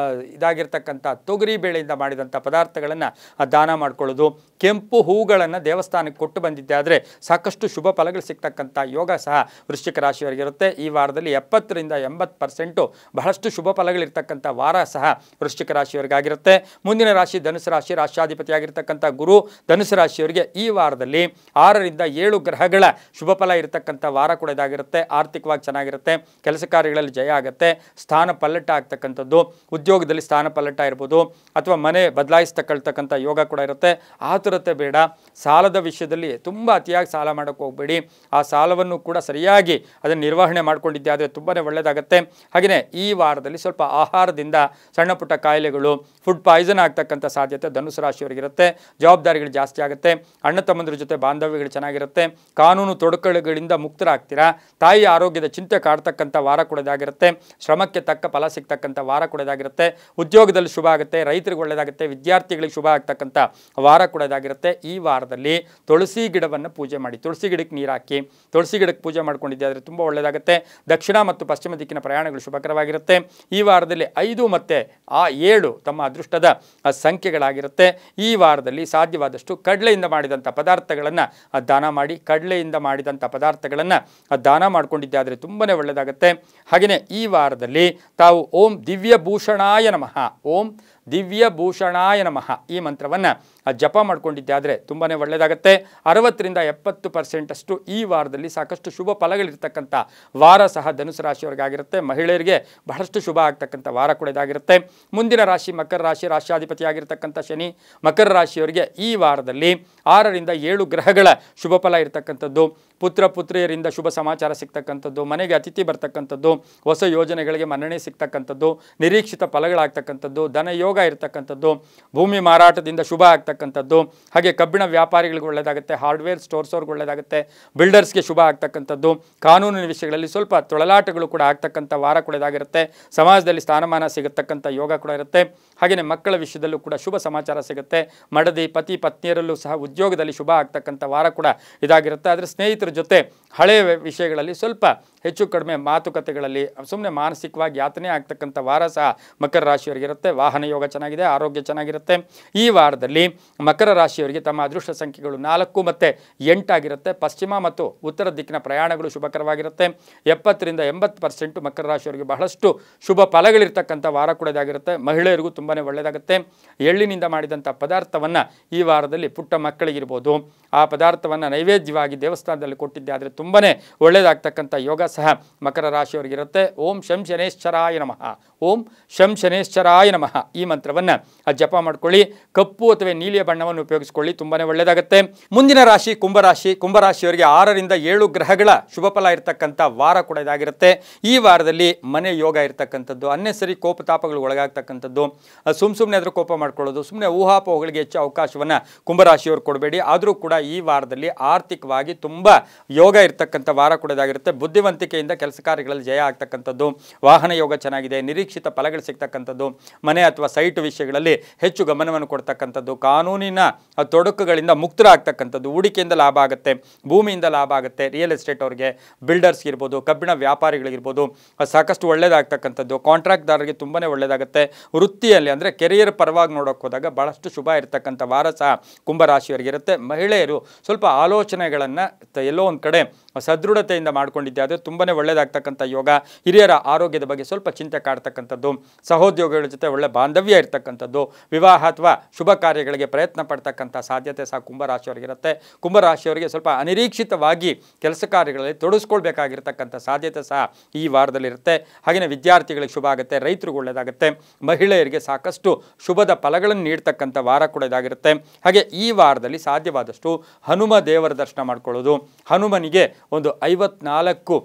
A: ಇದಾಗಿರ್ತಕ್ಕಂಥ ತೊಗರಿ ಬೇಳೆಯಿಂದ ಮಾಡಿದಂಥ ಪದಾರ್ಥಗಳನ್ನು ದಾನ ಮಾಡ್ಕೊಳ್ಳೋದು, ಕೆಂಪು ಹೂಗಳನ್ನು ದೇವಸ್ಥಾನಕ್ಕೆ ಕೊಟ್ಟು ಬಂದಿದ್ದಾದರೆ ಸಾಕಷ್ಟು ಶುಭ ಫಲಗಳು ಸಿಗ್ತಕ್ಕಂಥ ಯೋಗ ಸಹ ವೃಶ್ಚಿಕ ರಾಶಿಯವರಿಗಿರುತ್ತೆ. ಈ ವಾರದಲ್ಲಿ 70 ರಿಂದ 80% ಬಹಳಷ್ಟು ಶುಭ ಫಲಗಳಿರ್ತಕ್ಕಂಥ ವಾರ ಸಹ ವೃಶ್ಚಿಕ ರಾಶಿಯವರಿಗಾಗಿರುತ್ತೆ. ಮುಂದಿನ ರಾಶಿ ಧನುಸು ರಾಶಿ. ರಾಶ್ಯಾಧಿಪತಿಯಾಗಿರ್ತಕ್ಕಂಥ ಗುರು ಧನುಸು ರಾಶಿಯವರಿಗೆ ಈ ವಾರದಲ್ಲಿ 6 ರಿಂದ 7 ಗ್ರಹಗಳ ಶುಭ ಫಲ ಇರತಕ್ಕಂಥ ವಾರ ಕೂಡ ಇದಾಗಿರುತ್ತೆ. ಆರ್ಥಿಕವಾಗಿ ಚೆನ್ನಾಗಿರುತ್ತೆ, ಕೆಲಸ ಕಾರ್ಯಗಳಲ್ಲಿ ಜಯ ಆಗುತ್ತೆ, ಸ್ಥಾನ ಪಲ್ಲಟ ಆಗ್ತಕ್ಕಂಥದ್ದು, ಉದ್ಯೋಗದಲ್ಲಿ ಸ್ಥಾನ ಪಲ್ಲಟ ಇರ್ಬೋದು, ಅಥವಾ ಮನೆ ಬದಲಾಯಿಸ್ತಕ್ಕಂಥ ಯೋಗ ಕೂಡ ಇರುತ್ತೆ. ಆತುರತೆ ಬೇಡ. ಸಾಲದ ವಿಷಯದಲ್ಲಿ ತುಂಬ ಅತಿಯಾಗಿ ಸಾಲ ಮಾಡೋಕ್ಕೆ ಹೋಗಬೇಡಿ. ಆ ಸಾಲವನ್ನು ಕೂಡ ಸರಿಯಾಗಿ ಅದನ್ನು ನಿರ್ವಹಣೆ ಮಾಡ್ಕೊಂಡಿದ್ದೆ ತುಂಬಾ ಒಳ್ಳೆಯದಾಗುತ್ತೆ. ಹಾಗೆಯೇ ಈ ವಾರದಲ್ಲಿ ಸ್ವಲ್ಪ ಆಹಾರದಿಂದ ಸಣ್ಣ ಪುಟ್ಟ ಕಾಯಿಲೆಗಳು, ಫುಡ್ ಪಾಯ್ಸನ್ ಆಗ್ತಕ್ಕಂಥ ಸಾಧ್ಯತೆ ಧನುಸು ರಾಶಿಯವರಿಗಿರುತ್ತೆ. ಜವಾಬ್ದಾರಿಗಳು ಜಾಸ್ತಿ ಆಗುತ್ತೆ. ಅಣ್ಣ ತಮ್ಮಂದ್ರ ಜೊತೆ ಬಾಂಧವ್ಯಗಳು ಚೆನ್ನಾಗಿರುತ್ತೆ. ಕಾನೂನು ತೊಡಕುಗಳಿಂದ ಮುಕ್ತರಾಗ್ತೀರಾ. ತಾಯಿ ಆರೋಗ್ಯದ ಚಿಂತೆ ಕಾಡ್ತಕ್ಕಂಥ ವಾರ ಕೂಡ ಇದಾಗಿರುತ್ತೆ. ಶ್ರಮಕ್ಕೆ ತಕ್ಕ ಫಲ ಸಿಗ್ತಕ್ಕಂಥ ವಾರ ಕೂಡ ಇದಾಗಿರುತ್ತೆ. ಉದ್ಯೋಗದಲ್ಲಿ ಶುಭ ಆಗುತ್ತೆ, ರೈತರಿಗೆ ಒಳ್ಳೆಯದಾಗುತ್ತೆ, ವಿದ್ಯಾರ್ಥಿಗಳಿಗೆ ಶುಭ ಆಗ್ತಕ್ಕಂಥ ವಾರ ಕೂಡ ಇದಾಗಿರುತ್ತೆ. ಈ ವಾರದಲ್ಲಿ ತುಳಸಿ ಗಿಡವನ್ನು ಪೂಜೆ ಮಾಡಿ, ತುಳಸಿ ಗಿಡಕ್ಕೆ ನೀರು ಹಾಕಿ ತುಳಸಿ ಗಿಡಕ್ಕೆ ಪೂಜೆ ಮಾಡ್ಕೊಂಡಿದ್ದೆ ಆದರೆ ತುಂಬ ಒಳ್ಳೆಯದಾಗುತ್ತೆ. ದಕ್ಷಿಣ ಮತ್ತು ಪಶ್ಚಿಮ ದಿಕ್ಕಿನ ಪ್ರಯಾಣಗಳು ಶುಭಕರವಾಗಿರುತ್ತೆ. ಈ ವಾರದಲ್ಲಿ 5 ಮತ್ತು 7 ತಮ್ಮ ಅದೃಷ್ಟದ ಸಂಖ್ಯೆಗಳಾಗಿರುತ್ತೆ. ಈ ವಾರದಲ್ಲಿ ಸಾಧ್ಯವಾದಷ್ಟು ಕಡಲೆಯಿಂದ ಮಾಡಿದಂಥ ಪದಾರ್ಥಗಳನ್ನು ದಾನ ಮಾಡಿ, ಕಡಲೆಯಿಂದ ಮಾಡಿದಂಥ ಪದಾರ್ಥಗಳನ್ನು ದಾನ ಮಾಡಿಕೊಂಡಿದ್ದೆ ಆದರೆ ತುಂಬಾ ಒಳ್ಳೆಯದಾಗುತ್ತೆ. ಹಾಗೆಯೇ ಈ ವಾರದಲ್ಲಿ ತಾವು ಓಂ ದಿವ್ಯಭೂಷಣಾಯ ನಮಃ, ಓಂ ದಿವ್ಯಭೂಷಣಾಯ ನಮಃ ಈ ಮಂತ್ರವನ್ನು ಜಪ ಮಾಡಿಕೊಂಡಿದ್ದೆ ಆದರೆ ತುಂಬಾ ಒಳ್ಳೆಯದಾಗುತ್ತೆ. 60-70% ಈ ವಾರದಲ್ಲಿ ಸಾಕಷ್ಟು ಶುಭ ಫಲಗಳಿರ್ತಕ್ಕಂಥ ವಾರ ಸಹ ಧನುಸು ರಾಶಿಯವರಿಗಾಗಿರುತ್ತೆ. ಮಹಿಳೆಯರಿಗೆ ಬಹಳಷ್ಟು ಶುಭ ಆಗ್ತಕ್ಕಂಥ ವಾರ ಕೂಡ ಇದಾಗಿರುತ್ತೆ. ಮುಂದಿನ ರಾಶಿ ಮಕರ ರಾಶಿ, ರಾಷ್ಟ್ರಾಧಿಪತಿಯಾಗಿರ್ತಕ್ಕಂಥ ಶನಿ. ಮಕರ ರಾಶಿಯವರಿಗೆ ಈ ವಾರದಲ್ಲಿ 6-7 ಗ್ರಹಗಳ ಶುಭ ಫಲ ಇರತಕ್ಕಂಥದ್ದು, ಪುತ್ರ ಪುತ್ರಿಯರಿಂದ ಶುಭ ಸಮಾಚಾರ ಸಿಗ್ತಕ್ಕಂಥದ್ದು, ಮನೆಗೆ ಅತಿಥಿ ಬರ್ತಕ್ಕಂಥದ್ದು, ಹೊಸ ಯೋಜನೆಗಳಿಗೆ ಮನ್ನಣೆ ಸಿಗ್ತಕ್ಕಂಥದ್ದು, ನಿರೀಕ್ಷಿತ ಫಲಗಳಾಗ್ತಕ್ಕಂಥದ್ದು, ಧನಯೋಗ ಇರ್ತಕ್ಕಂಥದ್ದು, ಭೂಮಿ ಮಾರಾಟದಿಂದ ಶುಭ ಆಗ್ತಕ್ಕಂಥದ್ದು, ಹಾಗೆ ಕಬ್ಬಿಣ ವ್ಯಾಪಾರಿಗಳಿಗೆ ಒಳ್ಳೆಯದಾಗುತ್ತೆ, ಹಾರ್ಡ್ವೇರ್ ಸ್ಟೋರ್ಸ್ವ್ರಿಗೆ ಒಳ್ಳೆಯದಾಗುತ್ತೆ, ಬಿಲ್ಡರ್ಸ್ಗೆ ಶುಭ ಆಗ್ತಕ್ಕಂಥದ್ದು, ಕಾನೂನಿನ ವಿಷಯಗಳಲ್ಲಿ ಸ್ವಲ್ಪ ತೊಳಲಾಟಗಳು ಕೂಡ ಆಗ್ತಕ್ಕಂಥ ವಾರ ಕೂಡ ಇದಾಗಿರುತ್ತೆ. ಸಮಾಜದಲ್ಲಿ ಸ್ಥಾನಮಾನ ಸಿಗತಕ್ಕಂಥ ಯೋಗ ಕೂಡ ಇರುತ್ತೆ. ಹಾಗೆಯೇ ಮಕ್ಕಳ ವಿಷಯದಲ್ಲೂ ಕೂಡ ಶುಭ ಸಮಾಚಾರ ಸಿಗುತ್ತೆ. ಮಡದಿ ಪತಿ ಪತ್ನಿಯರಲ್ಲೂ ಸಹ ಉದ್ಯೋಗದಲ್ಲಿ ಶುಭ ಆಗ್ತಕ್ಕಂಥ ವಾರ ಕೂಡ ಇದಾಗಿರುತ್ತೆ. ಆದರೆ ಸ್ನೇಹಿತರ ಜೊತೆ ಹಳೆಯ ವಿಷಯಗಳಲ್ಲಿ ಸ್ವಲ್ಪ ಹೆಚ್ಚು ಕಡಿಮೆ ಮಾತುಕತೆಗಳಲ್ಲಿ ಸುಮ್ಮನೆ ಮಾನಸಿಕವಾಗಿ ಯಾತನೆ ಆಗ್ತಕ್ಕಂಥ ವಾರ ಸಹ ಮಕರ ರಾಶಿಯವರಿಗಿರುತ್ತೆ. ವಾಹನ ಯೋಗ ಚೆನ್ನಾಗಿದೆ, ಆರೋಗ್ಯ ಚೆನ್ನಾಗಿರುತ್ತೆ. ಈ ವಾರದಲ್ಲಿ ಮಕರ ರಾಶಿಯವರಿಗೆ ತಮ್ಮ ಅದೃಷ್ಟ ಸಂಖ್ಯೆಗಳು 4 ಮತ್ತು 8 ಆಗಿರುತ್ತೆ. ಪಶ್ಚಿಮ ಮತ್ತು ಉತ್ತರ ದಿಕ್ಕಿನ ಪ್ರಯಾಣಗಳು ಶುಭಕರವಾಗಿರುತ್ತೆ. 70-80% ಮಕರ ರಾಶಿಯವರಿಗೆ ಬಹಳಷ್ಟು ಶುಭ ಫಲಗಳಿರ್ತಕ್ಕಂಥ ವಾರ ಕೂಡ ಇದಾಗಿರುತ್ತೆ. ಮಹಿಳೆಯರಿಗೂ ತುಂಬಾ ಒಳ್ಳೆಯದಾಗುತ್ತೆ. ಎಳ್ಳಿನಿಂದ ಮಾಡಿದಂಥ ಪದಾರ್ಥವನ್ನು ಈ ವಾರದಲ್ಲಿ ಪುಟ್ಟ ಮಕ್ಕಳಿಗಿರ್ಬೋದು ಆ ಪದಾರ್ಥವನ್ನು ನೈವೇದ್ಯವಾಗಿ ದೇವಸ್ಥಾನದಲ್ಲಿ ಕೊಟ್ಟಿದ್ದೆ ಆದರೆ ತುಂಬಾ ಒಳ್ಳೆಯದಾಗ್ತಕ್ಕಂಥ ಯೋಗ ಸಹ ಮಕರ ರಾಶಿಯವರಿಗಿರುತ್ತೆ. ಓಂ ಶಂ ಶನೇಶ್ವರಾಯ ನಮಃ, ಓಂ ಶಂ ಶನೇಶ್ವರಾಯ ನಮಃ ಈ ಮಂತ್ರವನ್ನು ಜಪ ಮಾಡ್ಕೊಳ್ಳಿ. ಕಪ್ಪು ಅಥವಾ ನೀಲಿಯ ಬಣ್ಣವನ್ನು ಉಪಯೋಗಿಸ್ಕೊಳ್ಳಿ, ತುಂಬಾ ಒಳ್ಳೆಯದಾಗುತ್ತೆ. ಮುಂದಿನ ರಾಶಿ ಕುಂಭರಾಶಿ. ಕುಂಭರಾಶಿಯವರಿಗೆ 6-7 ಗ್ರಹಗಳ ಶುಭ ಫಲ ಇರತಕ್ಕಂಥ ವಾರ ಕೂಡ ಇದಾಗಿರುತ್ತೆ. ಈ ವಾರದಲ್ಲಿ ಮನೆ ಯೋಗ ಇರತಕ್ಕಂಥದ್ದು, ಅನ್ನೆಸರಿ ಕೋಪತಾಪಗಳು ಒಳಗಾಗ್ತಕ್ಕಂಥದ್ದು, ಸುಮ್ಮನೆ ಅದ್ರ ಕೋಪ ಮಾಡ್ಕೊಳ್ಳೋದು, ಸುಮ್ಮನೆ ಊಹಾಪೋಹಗಳಿಗೆ ಹೆಚ್ಚು ಅವಕಾಶವನ್ನು ಕುಂಭರಾಶಿಯವರು ಕೊಡಬೇಡಿ. ಆದರೂ ಕೂಡ ಈ ವಾರದಲ್ಲಿ ಆರ್ಥಿಕವಾಗಿ ತುಂಬ ಯೋಗ ಇರತಕ್ಕಂಥ ವಾರ ಕೂಡ ಇದಾಗಿರುತ್ತೆ. ಬುದ್ಧಿವಂತಿಕೆಯಿಂದ ಕೆಲಸ ಕಾರ್ಯಗಳಲ್ಲಿ ಜಯ ಆಗ್ತಕ್ಕಂಥದ್ದು, ವಾಹನ ಯೋಗ ಚೆನ್ನಾಗಿದೆ, ನಿರೀಕ್ಷಿತ ಫಲಗಳು ಸಿಗ್ತಕ್ಕಂಥದ್ದು, ಮನೆ ಅಥವಾ ಸೈಟ್ ವಿಷಯಗಳಲ್ಲಿ ಹೆಚ್ಚು ಗಮನವನ್ನು ಕೊಡ್ತಕ್ಕಂಥದ್ದು, ಕಾನೂನಿನ ತೊಡಕುಗಳಿಂದ ಮುಕ್ತರಾಗ್ತಕ್ಕಂಥದ್ದು, ಹೂಡಿಕೆಯಿಂದ ಲಾಭ ಆಗುತ್ತೆ, ಭೂಮಿಯಿಂದ ಲಾಭ ಆಗುತ್ತೆ. ರಿಯಲ್ ಎಸ್ಟೇಟ್ ಅವರಿಗೆ, ಬಿಲ್ಡರ್ಸ್ ಇರ್ಬೋದು, ಕಬ್ಬಿಣ ವ್ಯಾಪಾರಿಗಳಿರ್ಬೋದು ಸಾಕಷ್ಟು ಒಳ್ಳೆಯದಾಗ್ತಕ್ಕಂಥದ್ದು, ಕಾಂಟ್ರಾಕ್ಟ್ದಾರರಿಗೆ ತುಂಬಾ ಒಳ್ಳೆಯದಾಗುತ್ತೆ. ವೃತ್ತಿಯಲ್ಲಿ ಅಂದರೆ ಕೆರಿಯರ್ ಪರವಾಗಿ ನೋಡೋಕೆ ಹೋದಾಗ ಭಾಳಷ್ಟು ಶುಭ ಇರತಕ್ಕಂಥ ವಾರ ಸಹ ಕುಂಭರಾಶಿಯವರಿಗಿರುತ್ತೆ. ಮಹಿಳೆಯರು ಸ್ವಲ್ಪ ಆಲೋಚನೆಗಳನ್ನು ಎಲ್ಲೋ ಒಂದು ಕಡೆ ಸದೃಢತೆಯಿಂದ ಮಾಡ್ಕೊಂಡಿದ್ದೆ ಆದರೆ ತುಂಬಾ ಒಳ್ಳೆಯದಾಗ್ತಕ್ಕಂಥ ಯೋಗ. ಹಿರಿಯರ ಆರೋಗ್ಯದ ಬಗ್ಗೆ ಸ್ವಲ್ಪ ಚಿಂತೆ ಕಾಡ್ತಕ್ಕಂಥದ್ದು, ಸಹೋದ್ಯೋಗಿಗಳ ಜೊತೆ ಒಳ್ಳೆ ಬಾಂಧವ್ಯ ಇರ್ತಕ್ಕಂಥದ್ದು, ವಿವಾಹ ಅಥವಾ ಶುಭ ಕಾರ್ಯಗಳಿಗೆ ಪ್ರಯತ್ನ ಪಡ್ತಕ್ಕಂಥ ಸಾಧ್ಯತೆ ಸಹ ಕುಂಭರಾಶಿಯವರಿಗಿರುತ್ತೆ. ಕುಂಭರಾಶಿಯವರಿಗೆ ಸ್ವಲ್ಪ ಅನಿರೀಕ್ಷಿತವಾಗಿ ಕೆಲಸ ಕಾರ್ಯಗಳಲ್ಲಿ ತೊಡಗಿಸ್ಕೊಳ್ಬೇಕಾಗಿರ್ತಕ್ಕಂಥ ಸಾಧ್ಯತೆ ಸಹ ಈ ವಾರದಲ್ಲಿರುತ್ತೆ. ಹಾಗೆಯೇ ವಿದ್ಯಾರ್ಥಿಗಳಿಗೆ ಶುಭ ಆಗುತ್ತೆ, ರೈತರಿಗೆ ಒಳ್ಳೆಯದಾಗುತ್ತೆ, ಮಹಿಳೆಯರಿಗೆ ಸಾಕಷ್ಟು ಶುಭದ ಫಲಗಳನ್ನು ನೀಡ್ತಕ್ಕಂಥ ವಾರ ಕೂಡ ಇದಾಗಿರುತ್ತೆ. ಹಾಗೆ ಈ ವಾರದಲ್ಲಿ ಸಾಧ್ಯವಾದಷ್ಟು ಹನುಮ ದೇವರ ದರ್ಶನ ಮಾಡ್ಕೊಳ್ಳೋದು, ಹನುಮನಿಗೆ ಒಂದು 54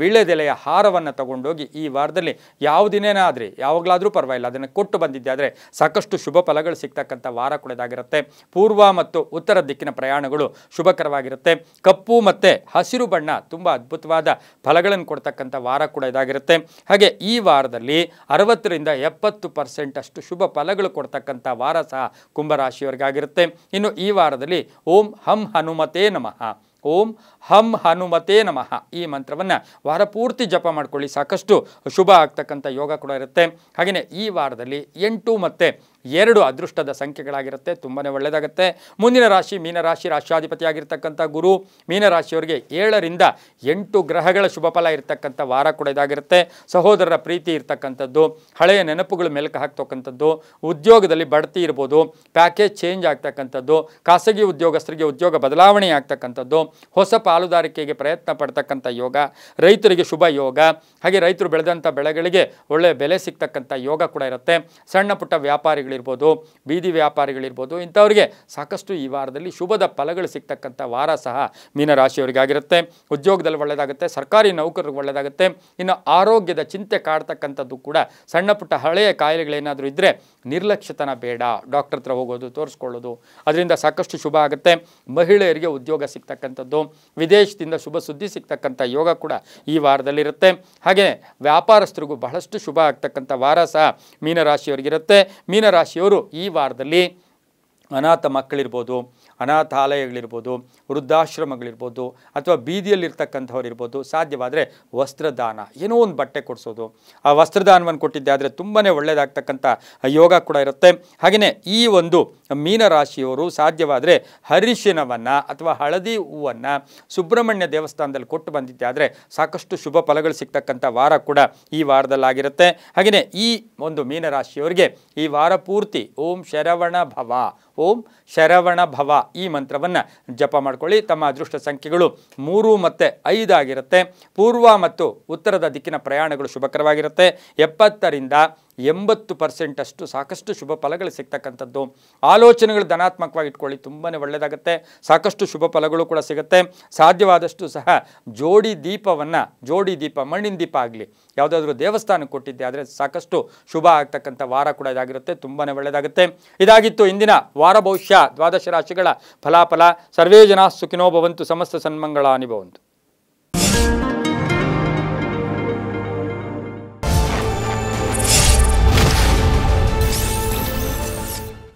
A: ವೀಳ್ಯದೆಲೆಯ ಹಾರವನ್ನು ತಗೊಂಡೋಗಿ ಈ ವಾರದಲ್ಲಿ ಯಾವುದಿನೇನಾದರೆ ಯಾವಾಗಲಾದರೂ ಪರವಾಗಿಲ್ಲ ಅದನ್ನು ಕೊಟ್ಟು ಬಂದಿದ್ದೆ ಆದರೆ ಸಾಕಷ್ಟು ಶುಭ ಫಲಗಳು ಸಿಗ್ತಕ್ಕಂಥ ವಾರ ಕೂಡ ಇದಾಗಿರುತ್ತೆ. ಪೂರ್ವ ಮತ್ತು ಉತ್ತರ ದಿಕ್ಕಿನ ಪ್ರಯಾಣಗಳು ಶುಭಕರವಾಗಿರುತ್ತೆ. ಕಪ್ಪು ಮತ್ತು ಹಸಿರು ಬಣ್ಣ ತುಂಬ ಅದ್ಭುತವಾದ ಫಲಗಳನ್ನು ಕೊಡ್ತಕ್ಕಂಥ ವಾರ ಕೂಡ ಇದಾಗಿರುತ್ತೆ. ಹಾಗೆ ಈ ವಾರದಲ್ಲಿ 60-70% ಅಷ್ಟು ಶುಭ ಫಲಗಳು ಕೊಡ್ತಕ್ಕಂಥ ವಾರ ಸಹ ಕುಂಭರಾಶಿಯವರಿಗಾಗಿರುತ್ತೆ. ಇನ್ನು ಈ ವಾರದಲ್ಲಿ ಓಂ ಹಂ ಹನುಮತೇ ನಮಃ, ಓಂ ಹಂ ಹನುಮತೇ ನಮಃ ಈ ಮಂತ್ರವನ್ನು ವಾರ ಪೂರ್ತಿ ಜಪ ಮಾಡ್ಕೊಳ್ಳಿ, ಸಾಕಷ್ಟು ಶುಭ ಆಗ್ತಕ್ಕಂಥ ಯೋಗ ಕೂಡ ಇರುತ್ತೆ. ಹಾಗೆಯೇ ಈ ವಾರದಲ್ಲಿ 8 ಮತ್ತು 2 ಅದೃಷ್ಟದ ಸಂಖ್ಯೆಗಳಾಗಿರುತ್ತೆ, ತುಂಬಾ ಒಳ್ಳೆಯದಾಗುತ್ತೆ. ಮುಂದಿನ ರಾಶಿ ಮೀನರಾಶಿ, ರಾಷ್ಟ್ರಾಧಿಪತಿಯಾಗಿರ್ತಕ್ಕಂಥ ಗುರು. ಮೀನರಾಶಿಯವರಿಗೆ 7-8 ಗ್ರಹಗಳ ಶುಭ ಫಲ ಇರತಕ್ಕಂಥ ವಾರ ಕೂಡ ಇದಾಗಿರುತ್ತೆ. ಸಹೋದರರ ಪ್ರೀತಿ ಇರ್ತಕ್ಕಂಥದ್ದು, ಹಳೆಯ ನೆನಪುಗಳು ಮೆಲುಕು ಹಾಕ್ತಕ್ಕಂಥದ್ದು, ಉದ್ಯೋಗದಲ್ಲಿ ಬಡ್ತಿ ಇರ್ಬೋದು, ಪ್ಯಾಕೇಜ್ ಚೇಂಜ್ ಆಗ್ತಕ್ಕಂಥದ್ದು, ಖಾಸಗಿ ಉದ್ಯೋಗಸ್ಥರಿಗೆ ಉದ್ಯೋಗ ಬದಲಾವಣೆ ಆಗ್ತಕ್ಕಂಥದ್ದು, ಹೊಸ ಪಾಲುದಾರಿಕೆಗೆ ಪ್ರಯತ್ನ ಪಡ್ತಕ್ಕಂಥ ಯೋಗ, ರೈತರಿಗೆ ಶುಭ ಯೋಗ. ಹಾಗೆ ರೈತರು ಬೆಳೆದಂಥ ಬೆಳೆಗಳಿಗೆ ಒಳ್ಳೆಯ ಬೆಲೆ ಸಿಗ್ತಕ್ಕಂಥ ಯೋಗ ಕೂಡ ಇರುತ್ತೆ. ಸಣ್ಣ ಪುಟ್ಟ ವ್ಯಾಪಾರಿಗಳಿರ್ಬೋದು, ಬೀದಿ ವ್ಯಾಪಾರಿಗಳಿರ್ಬೋದು, ಇಂಥವ್ರಿಗೆ ಸಾಕಷ್ಟು ಈ ವಾರದಲ್ಲಿ ಶುಭದ ಫಲಗಳು ಸಿಗ್ತಕ್ಕಂಥ ವಾರ ಸಹ ಮೀನರಾಶಿಯವರಿಗಾಗಿರುತ್ತೆ. ಉದ್ಯೋಗದಲ್ಲಿ ಒಳ್ಳೆಯದಾಗುತ್ತೆ, ಸರ್ಕಾರಿ ನೌಕರರಿಗೆ ಒಳ್ಳೆಯದಾಗುತ್ತೆ. ಇನ್ನು ಆರೋಗ್ಯದ ಚಿಂತೆ ಕಾಡ್ತಕ್ಕಂಥದ್ದು ಕೂಡ ಸಣ್ಣ ಪುಟ್ಟ ಹಳೆಯ ಕಾಯಿಲೆಗಳೇನಾದರೂ ಇದ್ದರೆ ನಿರ್ಲಕ್ಷ್ಯತನ ಬೇಡ, ಡಾಕ್ಟರ್ ಹತ್ರ ಹೋಗೋದು, ತೋರಿಸ್ಕೊಳ್ಳೋದು, ಅದರಿಂದ ಸಾಕಷ್ಟು ಶುಭ ಆಗುತ್ತೆ. ಮಹಿಳೆಯರಿಗೆ ಉದ್ಯೋಗ ಸಿಗ್ತಕ್ಕಂಥದ್ದು, ವಿದೇಶದಿಂದ ಶುಭ ಸುದ್ದಿ ಸಿಗ್ತಕ್ಕಂಥ ಯೋಗ ಕೂಡ ಈ ವಾರದಲ್ಲಿರುತ್ತೆ. ಹಾಗೆ ವ್ಯಾಪಾರಸ್ಥರಿಗೂ ಬಹಳಷ್ಟು ಶುಭ ಆಗ್ತಕ್ಕಂಥ ವಾರ ಸಹ ಮೀನರಾಶಿಯವರಿಗಿರುತ್ತೆ. ಮೀನರಾಶಿಯವರು ಈ ವಾರದಲ್ಲಿ ಅನಾಥ ಮಕ್ಕಳಿರ್ಬೋದು, ಅನಾಥಾಲಯಗಳಿರ್ಬೋದು, ವೃದ್ಧಾಶ್ರಮಗಳಿರ್ಬೋದು, ಅಥವಾ ಬೀದಿಯಲ್ಲಿರ್ತಕ್ಕಂಥವ್ರು ಇರ್ಬೋದು, ಸಾಧ್ಯವಾದರೆ ವಸ್ತ್ರದಾನ, ಏನೋ ಒಂದು ಬಟ್ಟೆ ಕೊಡಿಸೋದು, ಆ ವಸ್ತ್ರದಾನವನ್ನು ಕೊಟ್ಟಿದ್ದೆ ಆದರೆ ತುಂಬಾ ಒಳ್ಳೆಯದಾಗ್ತಕ್ಕಂಥ ಯೋಗ ಕೂಡ ಇರುತ್ತೆ. ಹಾಗೆಯೇ ಈ ಒಂದು ಮೀನರಾಶಿಯವರು ಸಾಧ್ಯವಾದರೆ ಅರಿಶಿನವನ್ನು ಅಥವಾ ಹಳದಿ ಹೂವನ್ನು ಸುಬ್ರಹ್ಮಣ್ಯ ದೇವಸ್ಥಾನದಲ್ಲಿ ಕೊಟ್ಟು ಬಂದಿದ್ದೆ ಆದರೆ ಸಾಕಷ್ಟು ಶುಭ ಫಲಗಳು ಸಿಗ್ತಕ್ಕಂಥ ವಾರ ಕೂಡ ಈ ವಾರದಲ್ಲಾಗಿರುತ್ತೆ. ಹಾಗೆಯೇ ಈ ಒಂದು ಮೀನರಾಶಿಯವರಿಗೆ ಈ ವಾರ ಪೂರ್ತಿ ಓಂ ಶರವಣ ಭವ, ಓಂ ಶರವಣ ಭವ ಈ ಮಂತ್ರವನ್ನು ಜಪ ಮಾಡ್ಕೊಳ್ಳಿ. ತಮ್ಮ ಅದೃಷ್ಟ ಸಂಖ್ಯೆಗಳು 3 ಮತ್ತು 5 ಆಗಿರುತ್ತೆ. ಪೂರ್ವ ಮತ್ತು ಉತ್ತರದ ದಿಕ್ಕಿನ ಪ್ರಯಾಣಗಳು ಶುಭಕರವಾಗಿರುತ್ತೆ. 70ರಿಂದ 80% ಅಷ್ಟು ಸಾಕಷ್ಟು ಶುಭ ಫಲಗಳು ಸಿಗ್ತಕ್ಕಂಥದ್ದು. ಆಲೋಚನೆಗಳು ಧನಾತ್ಮಕವಾಗಿ ಇಟ್ಕೊಳ್ಳಿ, ತುಂಬಾ ಒಳ್ಳೆಯದಾಗುತ್ತೆ. ಸಾಕಷ್ಟು ಶುಭ ಫಲಗಳು ಕೂಡ ಸಿಗುತ್ತೆ. ಸಾಧ್ಯವಾದಷ್ಟು ಸಹ ಜೋಡಿ ದೀಪ ಮಣ್ಣಿನ ದೀಪ ಆಗಲಿ ಯಾವುದಾದ್ರೂ ದೇವಸ್ಥಾನಕ್ಕೆ ಕೊಟ್ಟಿದ್ದೆ ಆದರೆ ಸಾಕಷ್ಟು ಶುಭ ಆಗ್ತಕ್ಕಂಥ ವಾರ ಕೂಡ ಇದಾಗಿರುತ್ತೆ. ತುಂಬಾ ಒಳ್ಳೆಯದಾಗುತ್ತೆ. ಇದಾಗಿತ್ತು ಇಂದಿನ ವಾರ ಭವಿಷ್ಯ ದ್ವಾದಶ ರಾಶಿಗಳ ಫಲಾಫಲ. ಸರ್ವೇ ಜನ ಸುಖಿನೋ ಭವಂತು, ಸಮಸ್ತ ಸನ್ಮಂಗಳಾನಿ ಭವಂತು.